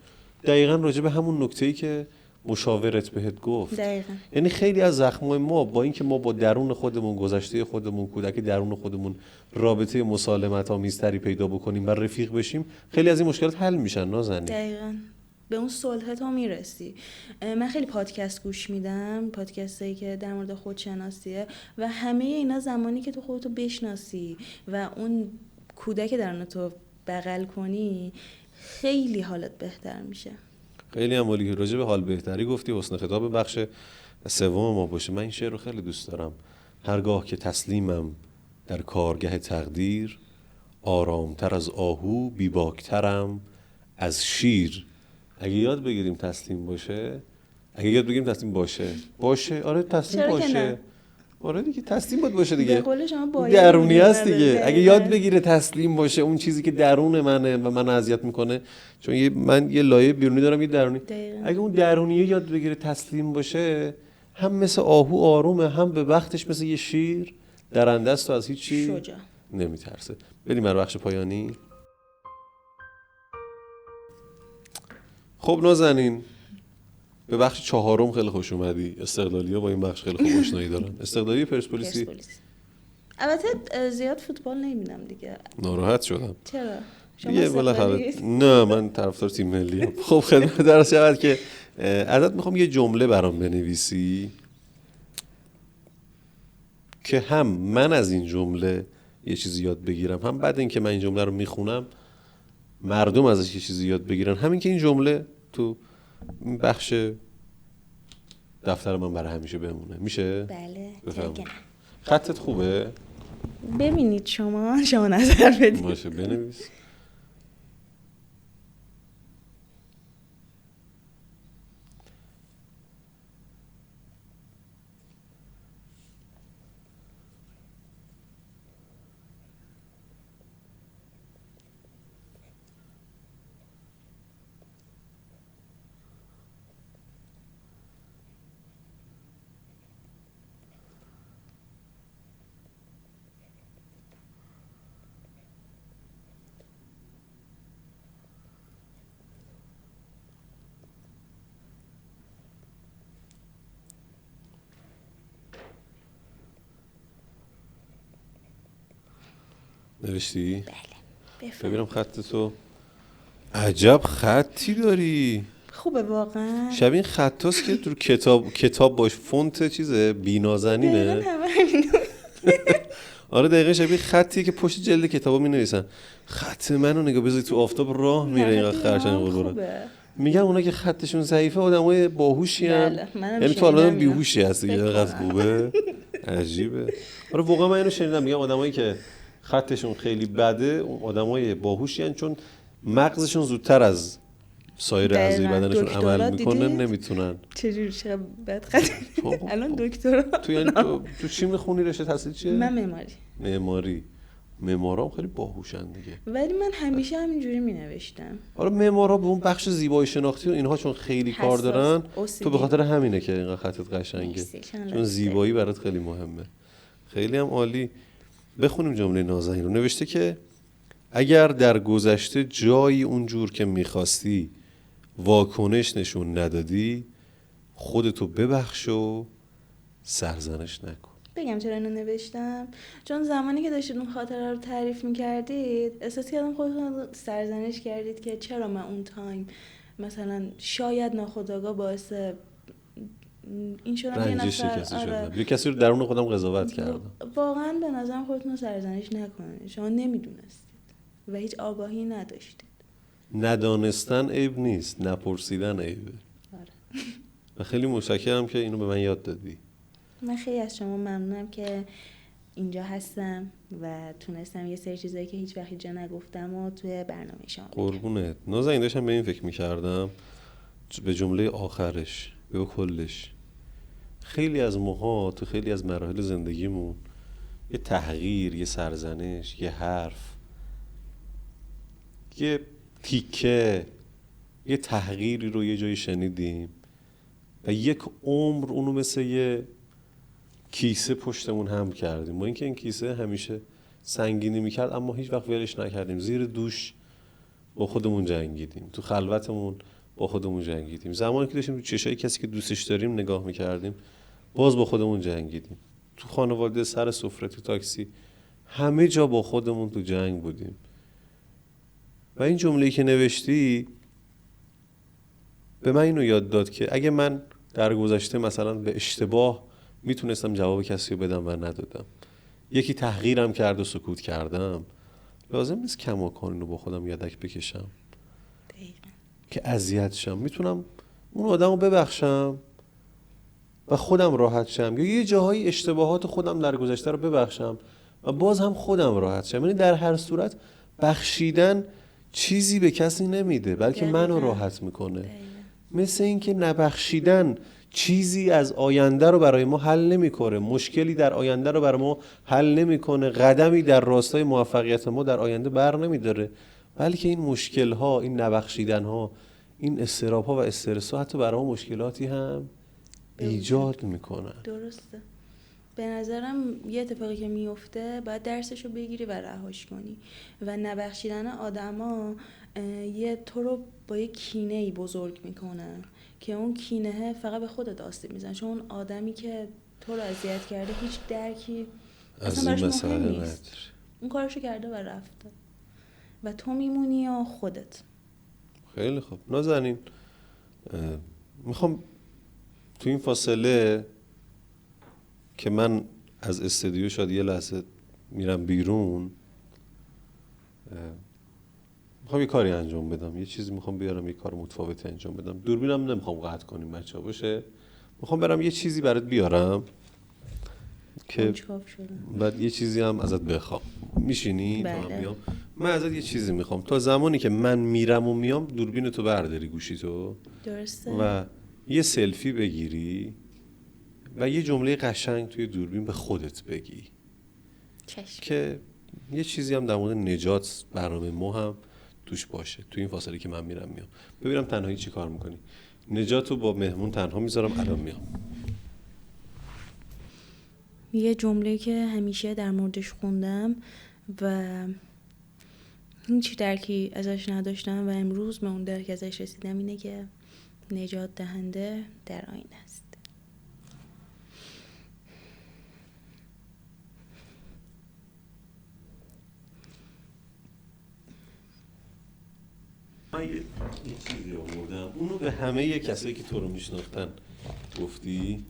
دقیقاً راجع به همون نکته‌ای که مشاورت بهت گفت. دقیقاً. یعنی خیلی از زخم‌های ما با اینکه ما با درون خودمون، گذشته خودمون، کودک درون خودمون رابطه مسالمت‌آمیزتری پیدا بکنیم و رفیق بشیم، خیلی از این مشکلات حل میشن. نازنین دقیقاً به اون صلح تا میرسی. من خیلی پادکست گوش میدم، پادکستایی که در مورد خودشناسیه و همه اینا زمانی که تو خودتو بشناسی و اون کودک درون تو بغل کنی، خیلی حالت بهتر میشه. خیلی هم عالی. راجع به حال بهتری گفتی. حسن خطاب بخش 3 ما باشه. من این شعر رو خیلی دوست دارم. هرگاه که تسلیمم در کارگه تقدیر، آرامتر از آهو، بیباکترم از شیر. اگه یاد بگیریم تسلیم باشه، آره تسلیم باشه. آره دیگه تسلیم باشه دیگه. به قول شما درونی هست دیگه. اگه یاد بگیره تسلیم باشه، اون چیزی که درون منه و من اذیت میکنه، چون من یه لایه بیرونی دارم، یه درونی. اگه اون درونیه یاد بگیره تسلیم باشه، هم مثل آهو آرومه، هم به وقتش مثل یه شیر درنده است و از هیچ چی نمیترسه. بریم بر بخش پایانی. خب نازنین، به بخش 4 خیلی خوش اومدی. استقلالی‌ها با این بخش خیلی خوب آشنایی دارن. استقلالی پرسپولیسی. البته زیاد فوتبال نمیبینم دیگه. ناراحت شدم. چرا؟ یه بالاخره نه، من طرفدار تیم ملی ام. خب خدمت درس شود که ازت میخوام یه جمله برام بنویسی که هم من از این جمله یه چیزی یاد بگیرم، هم بعد اینکه من این جمله رو میخونم مردم ازش یه چیزی یاد بگیرن. همین که این جمله تو بخش دفتر من برای همیشه بمونه. میشه؟ بله. بفهم. خطت خوبه؟ ببینید شما نظر بدید. باشه بنویس. نوشتی؟ بله. ببینم خطتو. عجب خطی داری. خوبه واقعا. شبیه این خطاست که تو کتاب باش فونت چیزه بینازنینه. آره دقیقا شبیه خطی که پشت جلد کتابا می‌نویسن. خط منو نگاه بذاری تو آفتاب راه میره اینقدر خرچنگ قربونه. میگن اونا که خطشون ضعیفه آدمای باهوشی ان. یعنی تو الان بیهوشی هستی که اینقدر خوبه. عجیبه. آره واقعا من اینو شنیدم، میگم آدمایی که خطشون خیلی بده آدمای باهوشی ان، چون مغزشون زودتر از سایر اعضای بدنشون عمل میکنه، نمیتونن. چجوری چه بد خط الان دکترا تو یعنی تو چی میخونی؟ رشته تحصیل چیه؟ من معماری. معمارا خیلی باهوشن دیگه. ولی من همیشه همینجوری مینوشتم. آره معمارا به اون بخش زیبایی شناختی و اینها چون خیلی کار دارن، تو به خاطر همینه که اینقدر خطت قشنگه، چون زیبایی برات خیلی مهمه. خیلی هم عالی. بخونیم جمله نازنین رو. نوشته که اگر در گذشته جایی اونجور که میخواستی واکنش نشون ندادی، خودتو ببخش و سرزنش نکن. بگم چرا اینو نوشتم؟ چون زمانی که داشتید اون خاطره رو تعریف میکردید احساس کردم خودتون سرزنش کردید که چرا من اون تایم مثلا شاید ناخودآگاه باعث این شدم که رنجش کسی شدم، یه کسی رو درون خودم قضاوت کردم. واقعا به نظرم خودتون سرزنش نکنید. شما نمیدونستید و هیچ آگاهی نداشتید. ندانستن عیب نیست، نپرسیدن عیبه. آره. و خیلی متشکرم که اینو به من یاد دادی. من خیلی از شما ممنونم که اینجا هستم و تونستم یه سری چیزایی که هیچ وقت جا نگفتم و توی برنامه شما بگم. قربونت. نازنین داشتم به این فکر می‌کردم، به جمله آخرش، به کلش. خیلی از ماها تو خیلی از مراحل زندگیمون یه تحقیر، یه سرزنش، یه حرف، یه تیکه، یه تحقیری رو یه جایی شنیدیم و یک عمر اونو مثل یه کیسه پشتمون هم کردیم. ما اینکه این کیسه همیشه سنگینی میکرد اما هیچ وقت ولش نکردیم. زیر دوش با خودمون جنگیدیم، تو خلوتمون با خودمون جنگیدیم. زمانی که داشتیم تو چشای کسی که دوستش داریم نگاه میکردیم باز با خودمون جنگیدیم. تو خانواده، سر سفره، تو تاکسی، همه جا با خودمون تو جنگ بودیم. و این جمله‌ای که نوشتی به من اینو یاد داد که اگه من در گذشته مثلا به اشتباه میتونستم جواب کسی رو بدم و ندادم، یکی تحقیرم کرد و سکوت کردم، لازم نیست کماکان رو با خودم یدک بکشم که اذیت شم. میتونم اون آدم رو ببخشم و خودم راحت شم، یا یه جاهای اشتباهات خودم در گذشته رو ببخشم و باز هم خودم راحت شم. یعنی در هر صورت بخشیدن چیزی به کسی نمیده بلکه منو راحت میکنه. مثل این که نبخشیدن چیزی از آینده رو برای ما حل نمیکنه، مشکلی در آینده رو برای ما حل نمیکنه، قدمی در راستای موفقیت ما در آینده بر نمیداره، بلکه این مشکل ها، این نبخشیدن ها، این اضطراب ها و استرس ها حتی برای ما مشکلاتی هم ایجاد میکنن. درسته. به نظرم یه اتفاقی که میفته باید درسشو بگیری و رهاش کنی. و نبخشیدن آدما یه تو رو با یه کینه‌ای بزرگ میکنه که اون کینه فقط به خودت آسیب میزنه، چون اون آدمی که تو رو اذیت کرده هیچ درکی اصلا براش مهم نیست، اون کارشو کرده و رفته و تو میمونی یا خودت. خیلی خوب. نازنین میخوام تو این فاصله که من از استودیو شاید یه لحظه میرم بیرون، میخوام یه کاری انجام بدم، یه چیزی میخوام بیارم، یه کار متفاوتی انجام بدم. دوربینم نمیخوام قطع کنیم بچه‌ها باشه، میخوام برم یه چیزی برات بیارم که بعد یه چیزی هم ازت بخوام. میشینی؟ بله. من ازت یه چیزی میخوام، تا زمانی که من میرم و میام دوربین تو برداری گوشی تو. درسته. و یه سلفی بگیری و یه جمله قشنگ توی دوربین به خودت بگی. چشم. که یه چیزی هم در مورد نجات برنامه ما هم توش باشه. توی این فاصله که من میرم میام، ببینم تنهایی چی کار میکنی. نجاتو با مهمون تنها میذارم، الان میام. یه جمله که همیشه در موردش خوندم و هیچ درکی ازش نداشتم و امروز به اون درک ازش رسیدم اینه که نجات دهنده در آینه است. من یه چیزی آوردم، اونو به همه کسایی که تو رو میشناختن گفتی.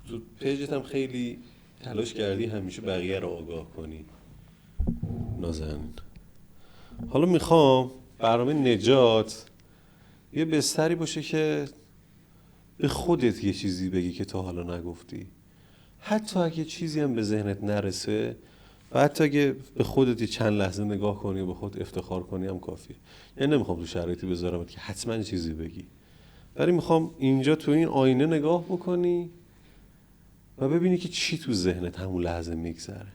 تو پیجت هم خیلی تلاش کردی همیشه بقیه رو آگاه کنی. نازنین، حالا میخوام برنامه نجات یه بستری باشه که به خودت یه چیزی بگی که تا حالا نگفتی، حتی اگه چیزی هم به ذهنت نرسه و حتی اگه به خودت یه چند لحظه نگاه کنی و به خود افتخار کنی هم کافیه. یعنی نمیخوام تو شرایطی بذارمت که حتما چیزی بگی، ولی میخوام اینجا تو این آینه نگاه بکنی و ببینی که چی تو ذهنت همون لحظه میگذره.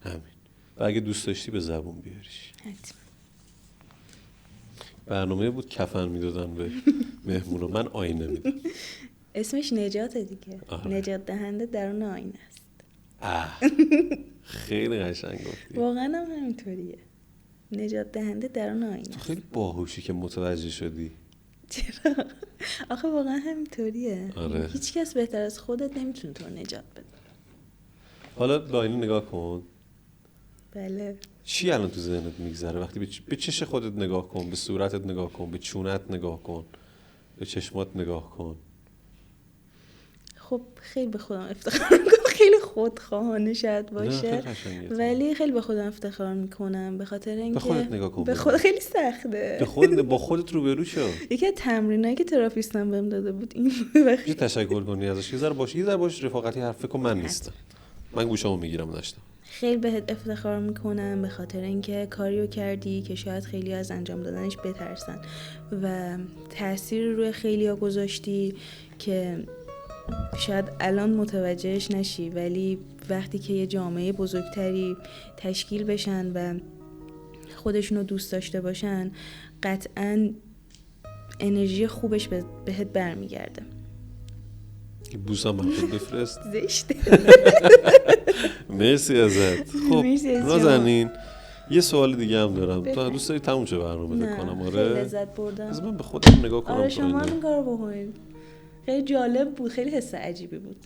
همین. و اگه دوست داشتی به زبون بیاریش. برنامه بود کفن میدادن به مهمونو، من آینه میدم. اسمش نجاته دیگه. آره. نجات دهنده درون آینه است. خیلی قشنگ گفتی. واقعا هم همینطوریه. نجات دهنده درون آینه تو است. خیلی باهوشی که متوجه شدی. چرا؟ آخه واقعا همینطوریه. آره. هیچ کس بهتر از خودت نمیتونه تو رو نجات بده. حالا به آینه نگاه کن. بله. چی الان تو ذهنت میگذره وقتی به چش خودت نگاه کن، به صورتت نگاه کن، به چونت نگاه کن، به چشمات نگاه کن. خب خیلی به خودم افتخار میکنم. خیلی خودخواهانه شاید باشه، ولی خیلی به خودم افتخار میکنم به خاطر اینکه به خودت نگاه کن. به خود خیلی سخته. به خودت با خودت روبرو شو. یکی از تمرینایی که تراپیستم بهم داده بود این بود. چه تشکر کنی ازش. یه ذره باش رفاقتی حرف فکر کن. من نیستم. من گوشامو میگیرم نشتم. خیلی بهت افتخار میکنم به خاطر اینکه کاریو کردی که شاید خیلی از انجام دادنش بترسن و تأثیر روی خیلیا گذاشتی که شاید الان متوجهش نشی، ولی وقتی که یه جامعه بزرگتری تشکیل بشن و خودشونو دوست داشته باشن قطعاً انرژی خوبش بهت برمیگرده. بوسم برات بفرست. زشته. مرسی ازت. خب نازنین یه سوال دیگه هم دارم. تو دوست داری تموم شه برنامه بکنم؟ آره خیلی لذت بردم. از من به خودم نگاه کنم. آره شما هم این کارو بکنید. خیلی جالب بود، خیلی حس عجیبی بود.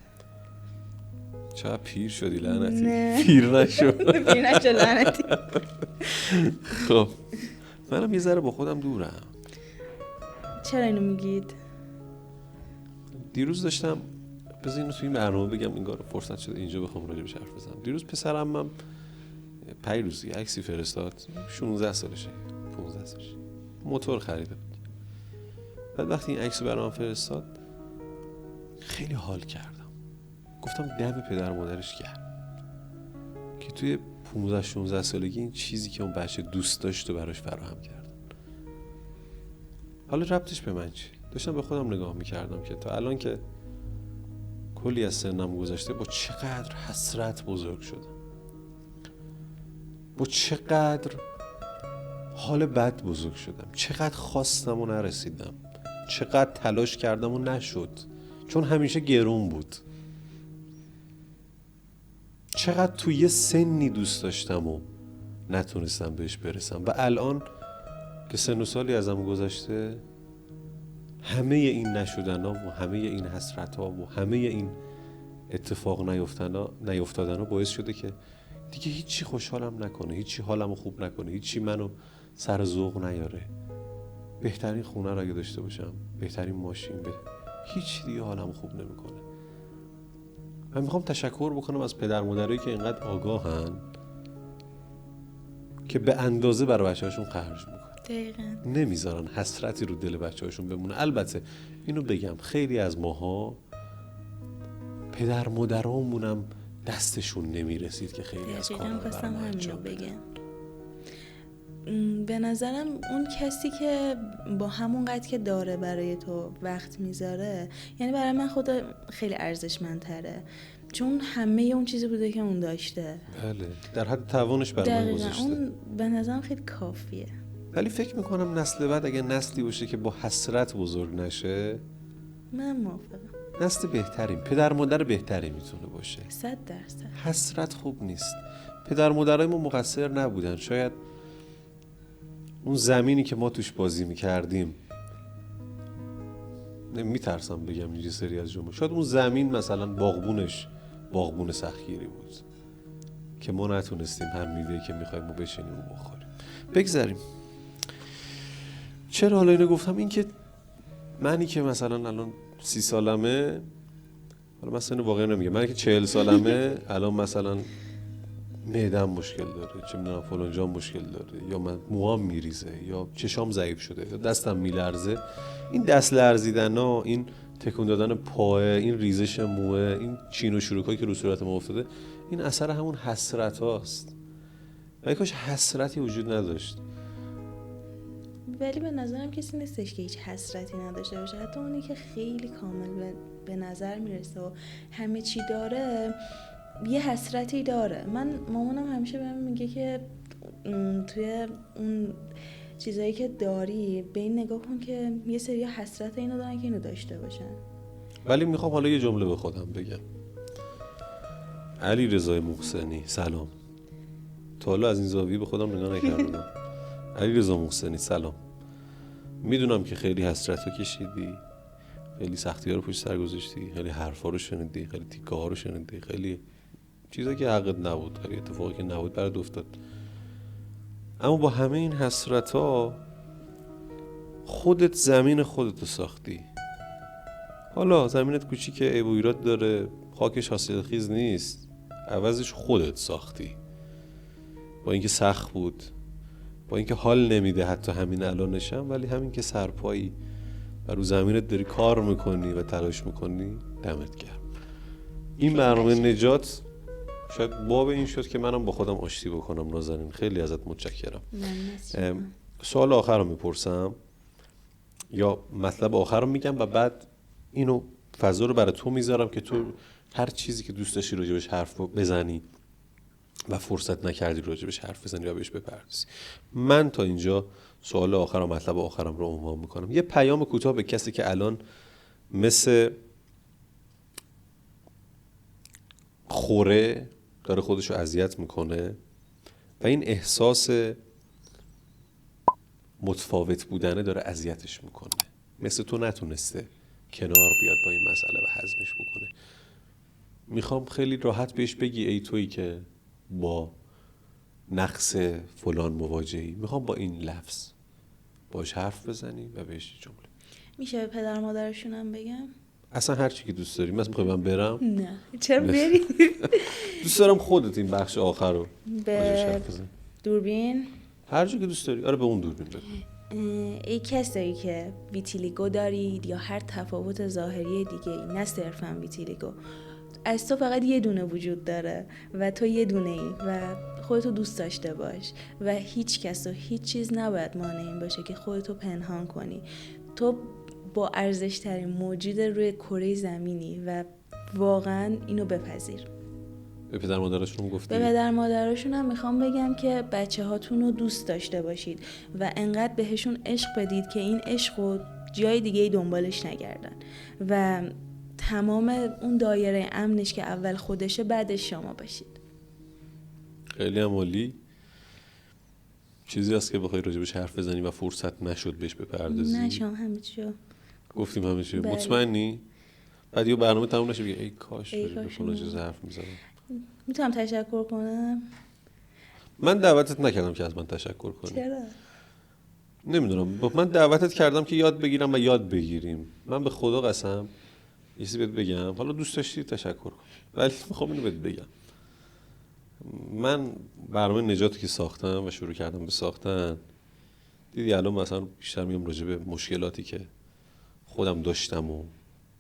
چقدر پیر شدی لعنتی. نه. پیر نشو. پیر نشو لعنتی. خب منم یه ذره با خودم دورم. چرا اینو میگید؟ دیروز داشتم بذار اینو تو این برنامه بگم، این کار فرصت شده اینجا بخوام راجعش حرف بزنم. دیروز پسرم من پیروزی عکسی فرستاد، 16 سالشه 15 سالشه، موتور خریده بود. بعد وقتی این عکس برام فرستاد خیلی حال کردم. گفتم دم پدر مادرش گرم که توی 15 16 سالگی این چیزی که اون بچه دوست داشت و براش فراهم کردن. حالا ربطش به من چی؟ داشتم به خودم نگاه میکردم که تا الان که کلی از سنم گذشته با چقدر حسرت بزرگ شدم، با چقدر حال بد بزرگ شدم، چقدر خواستم و نرسیدم، چقدر تلاش کردم و نشد چون همیشه گرون بود، چقدر توی یه سنی دوست داشتم و نتونستم بهش برسم و الان که سن و سالی ازم گذشته همه این نشدن ها و همه این حسرت ها و همه این اتفاق نیفتادن ها باعث شده که دیگه هیچی خوشحالم نکنه، هیچی حالمو خوب نکنه، هیچی منو سر ذوق نیاره. بهترین خونه رو اگه داشته باشم، بهترین ماشین، هیچ دیگه حالمو خوب نمیکنه. من میخوام تشکر بکنم از پدر مادرایی که اینقدر آگاهن که به اندازه برای بچه‌هاشون خرج میکنن. دقیقاً. نمیذارن حسرتی رو دل بچه‌هاشون بمونه. البته اینو بگم خیلی از ماها پدر مادرامونم دستشون نمیرسید که خیلی از کارا رو برام انجام بدن. به نظرم اون کسی که با همون قدر که داره برای تو وقت میذاره، یعنی برای من خود خیلی ارزشمندتره، چون همه اون چیزی بوده که اون داشته. بله در حد توانش برای من گذاشته. اون به نظرم خیلی کافیه. ولی فکر میکنم نسل بعد اگه نسلی باشه که با حسرت بزرگ نشه، من موافقم. نسل بهتری، پدر مادر بهتری میتونه باشه. 100%. حسرت خوب نیست. پدر مادرای ما مقصر نبودن. شاید اون زمینی که ما توش بازی میکردیم، میترسم بگم اینجا سری از جمله، شاید اون زمین مثلا باغبون سختگیری بود که ما نتونستیم هر میوه‌ای که میخوایم و بشینیم و بخوریم. بگذاریم. چرا حالا اینو گفتم؟ این که منی که مثلا الان 30 سالمه، حالا مثلا واقعا نمیگم، من که 40 سالمه الان مثلا معده‌ام مشکل داره، چه میدونم فلان جام مشکل داره، یا من موهام میریزه، یا چشام ضعیف شده، یا دستم میلرزه. این دست لرزیدنا، این تکون دادن پاه، این ریزش موه، این چین و شروکایی که رو صورت ما افتاده، این اثر همون حسرت هاست. و کاش حسرتی وجود نداشت. ولی به نظرم کسی نیستش که هیچ حسرتی نداشته باشه، حتی اونی که خیلی کامل به نظر میرسه و همه چی داره یه حسرتی داره. مامانم همیشه بهم میگه که توی اون چیزایی که داری به این نگاه کن که یه سری حسرت اینو دارن که اینو داشته باشن. ولی میخوام حالا یه جمله به خودم بگم. علیرضا محسنی سلام. تا حالا از این زاویه به خودم نگاه نکردم. علیرضا محسنی سلام. میدونم که خیلی حسرت رو کشیدی، خیلی سختی ها رو پشت سر گذاشتی، خیلی حرفا رو شنیدی، خیلی تیکه ها رو شنیدی، خیلی چیزا که حقت نبود، خیلی اتفاقی که نبود برات افتاد. اما با همه این حسرت ها خودت زمین خودتو ساختی. حالا زمینت کوچیکه، عیب و ایراد داره، خاکش حاصلخیز نیست، عوضش خودت ساختی. با اینکه سخت بود، با اینکه حال نمیده حتی همین الانشم، ولی همین که سرپایی و رو زمینت داری کار میکنی و تلاش میکنی، دمت گرم. این برنامه نجات شاید باب این شد که منم با خودم آشتی بکنم. نازنین خیلی ازت متشکرم. سوال آخر رو میپرسم یا مطلب آخر رو میگم و بعد اینو فضا رو برای تو میذارم که تو هر چیزی که دوست داشتی راجبش حرف بزنی و فرصت نکردی راجبش حرف بزنی و بهش بپردازی. من تا اینجا سوال آخر و مطلب آخرم رو عنوان میکنم. یه پیام کوتاه به کسی که الان مثل خوره داره خودشو اذیت میکنه و این احساس متفاوت بودنه داره اذیتش میکنه، مثل تو نتونسته کنار بیاد با این مسئله و هضمش بکنه. میخوام خیلی راحت بهش بگی ای تویی که با نقص فلان مواجهی، میخوام با این لفظ باش حرف بزنی و بهش جمله. میشه به پدر مادرشونم بگم؟ اصلا هر چی که دوست داری. مثلا میخوای من برم؟ نه چرا بری؟ دوست دارم خودت این بخش آخر رو به دوربین هر جا که دوست داری. آره به اون دوربین بگو. ای کسایی که ویتیلیگو دارید یا هر تفاوت ظاهری دیگه ای، نه صرفا ویتیلیگو، از تو فقط یه دونه وجود داره و تو یه دونه ای و خودتو دوست داشته باش و هیچ کس و هیچ چیز نباید مانع این باشه که خودتو پنهان کنی. تو با ارزش ترین موجود روی کره زمینی و واقعا اینو بپذیر. به پدر مادرشون گفتی؟ به پدر مادرشون هم میخوام بگم که بچه هاتون رو دوست داشته باشید و انقدر بهشون عشق بدید که این عشق رو جای دیگه دنبالش نگردن و تمام اون دایره امنش که اول خودشه بعدش شما باشید. خیلی هم عالی. چیزی هست که بخوای راجبش حرف بزنی و فرصت نشد بهش بپردازی؟ نه شما همه چیو گفتیم همه چیو. مطمئنی؟ بعد یه برنامه تموم نشه بگی ای کاش به فلان چیز حرف میزنم. میتونم تشکر کنم؟ من دعوتت نکردم که از من تشکر کنی. چرا؟ نمیدونم. من دعوتت کردم که یاد بگیرم و یاد بگیریم. من به خدا قسم یه چیزی بهت بگم، حالا دوست داشتی تشکر کن، ولی میخوام اینو بهت بگم. من برنامه نجاتی که ساختم و شروع کردم به ساختن، دیدی الان مثلا بیشتر میام راجع به مشکلاتی که خودم داشتم و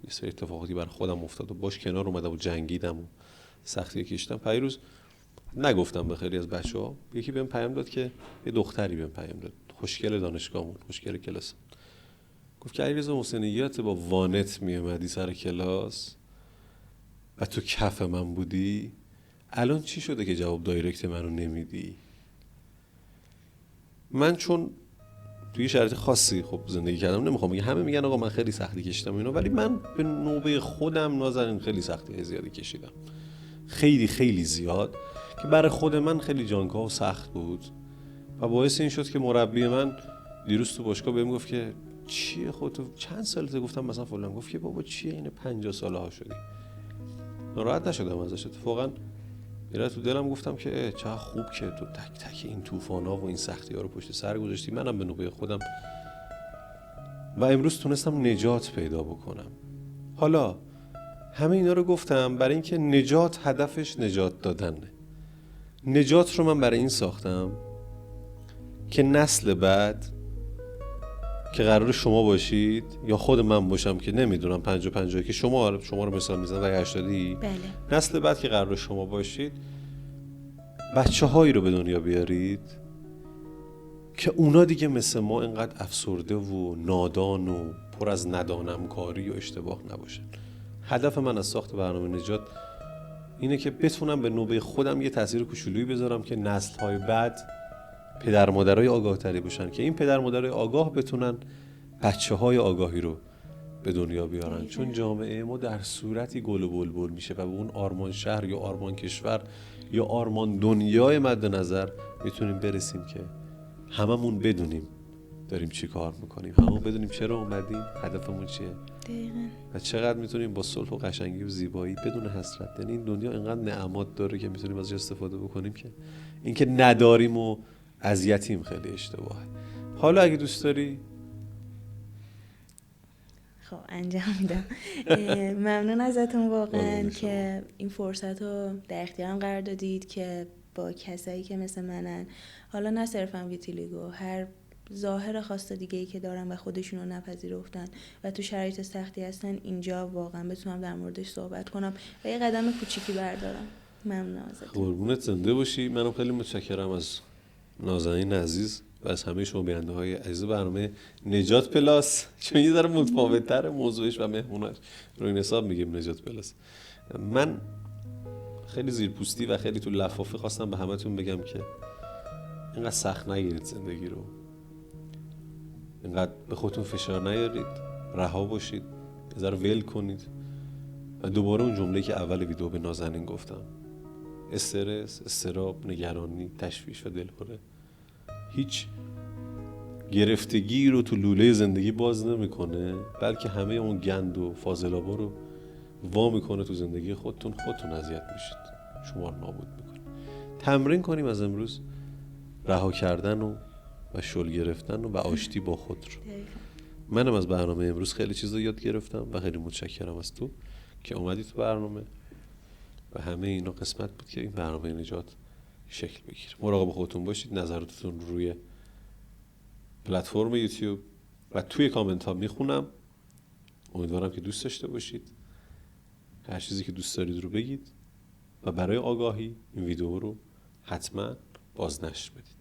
یه سری اتفاقاتی برای خودم افتاد و باش کنار اومدم و جنگیدم و سختی کشیدم. پیروز نگفتم به خیلی از بچه‌ها، یکی بهم پیام داد که یه دختری بهم پیام داد، خوشگل دانشگاهمون، خوشگل کلاس، گفت که علیرضا محسنی یادت با وانت میومدی سر کلاس و تو کف من بودی؟ الان چی شده که جواب دایرکت منو نمیدی؟ من چون توی شرایط خاصی خب زندگی کردم، نمیخوام بگم همه میگن آقا من خیلی سختی کشیدم اینو، ولی من به نوبه خودم نازنین خیلی سختی زیادی کشیدم، خیلی خیلی زیاد، که برای خود من خیلی جانکاه و سخت بود و باعث این شد که مربی من دیروز تو باشگاه بهم گفت که چیه خودتو چند سالته؟ گفتم مثلا فلان. گفت که بابا چیه این 50 ساله ها شدی؟ ناراحت نشدم ازش، اتفاقا میره تو دلم گفتم که چقدر خوب که تو تک تک این طوفانا و این سختی‌ها رو پشت سر گذاشتی. منم به نوبه خودم و امروز تونستم نجات پیدا بکنم. حالا همه اینا رو گفتم برای اینکه نجات هدفش نجات دادنه. نجات رو من برای این ساختم که نسل بعد که قرار شما باشید یا خود من باشم که نمیدونم 50 که شما رو مثال میزنم و 80 بله. نسل بعد که قرار شما باشید بچه هایی رو به دنیا بیارید که اونا دیگه مثل ما اینقدر افسرده و نادان و پر از ندانمکاری و اشتباه نباشن. هدف من از ساخت برنامه نجات اینه که بتونم به نوبه خودم یه تاثیر کوچولویی بذارم که نسل‌های بعد پدر مادرای آگاه تری باشن، که این پدر مادرای آگاه بتونن بچه‌های آگاهی رو به دنیا بیارن. چون جامعه ما در صورتی گل و بلبل میشه و به اون آرمان شهر یا آرمان کشور یا آرمان دنیای مد نظر میتونیم برسیم که هممون بدونیم داریم چی کار میکنیم، هممون بدونیم چرا اومدیم، هدفمون چیه دقیقاً. و چقدر میتونیم با صلح و قشنگی و زیبایی بدون حسرت. یعنی این دنیا اینقدر نعمات داره که میتونیم ازش استفاده بکنیم که اینکه نداریم و اذیتیم خیلی اشتباهه. حالا اگه دوست داری خب انجام میدم. ممنون ازتون واقعا که این فرصت رو در اختیارم قرار دادید که با کسایی که مثل منن، حالا نه صرفا ویتیلیگو، هر ظاهر خاص دیگه ای که دارن و خودشون رو نپذیرفتن و تو شرایط سختی هستن، اینجا واقعا بتونم در موردش صحبت کنم و یه قدم کوچیکی بردارم. ممنون ازتون. قربونت زنده باشی. منم خیلی متشکرم از نازنین عزیز و از همه شما بیننده های عزیز برنامه نجات پلاس، چون یه ذره متفاوت‌تر موضوعش و مهموناش، رو این حساب میگیم نجات پلاس. من خیلی زیرپوستی و خیلی تو لفافه خواستم به همتون بگم که اینقدر سخت نگیرید زندگی رو، اینقدر به خودتون فشار نیارید، رها باشید، یه ذره ول کنید و دوباره اون جمله‌ای که اول ویدیو به نازنین گفتم، استرس، اضطراب، نگرانی، تشویش و دلهره هیچ گرفتگی رو تو لوله زندگی باز نمیکنه، بلکه همه اون گند و فاضلابا رو وا میکنه تو زندگی خودتون اذیت میشید، شما رو نابود میکنه. تمرین کنیم از امروز رها کردن و شل گرفتن و آشتی با خود رو. منم از برنامه امروز خیلی چیزا یاد گرفتم و خیلی متشکرم از تو که اومدی تو برنامه و همه اینا قسمت بود که این برنامه نجات شکل بگیره. مراقب خودتون باشید. نظراتتون روی پلتفرم یوتیوب و توی کامنت ها میخونم. امیدوارم که دوست داشته باشید. هر چیزی که دوست دارید رو بگید و برای آگاهی این ویدیو رو حتما بازنشر بدید.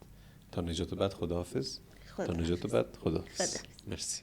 تا نجات بعد خداحافظ. تا نجات بعد خداحافظ. مرسی.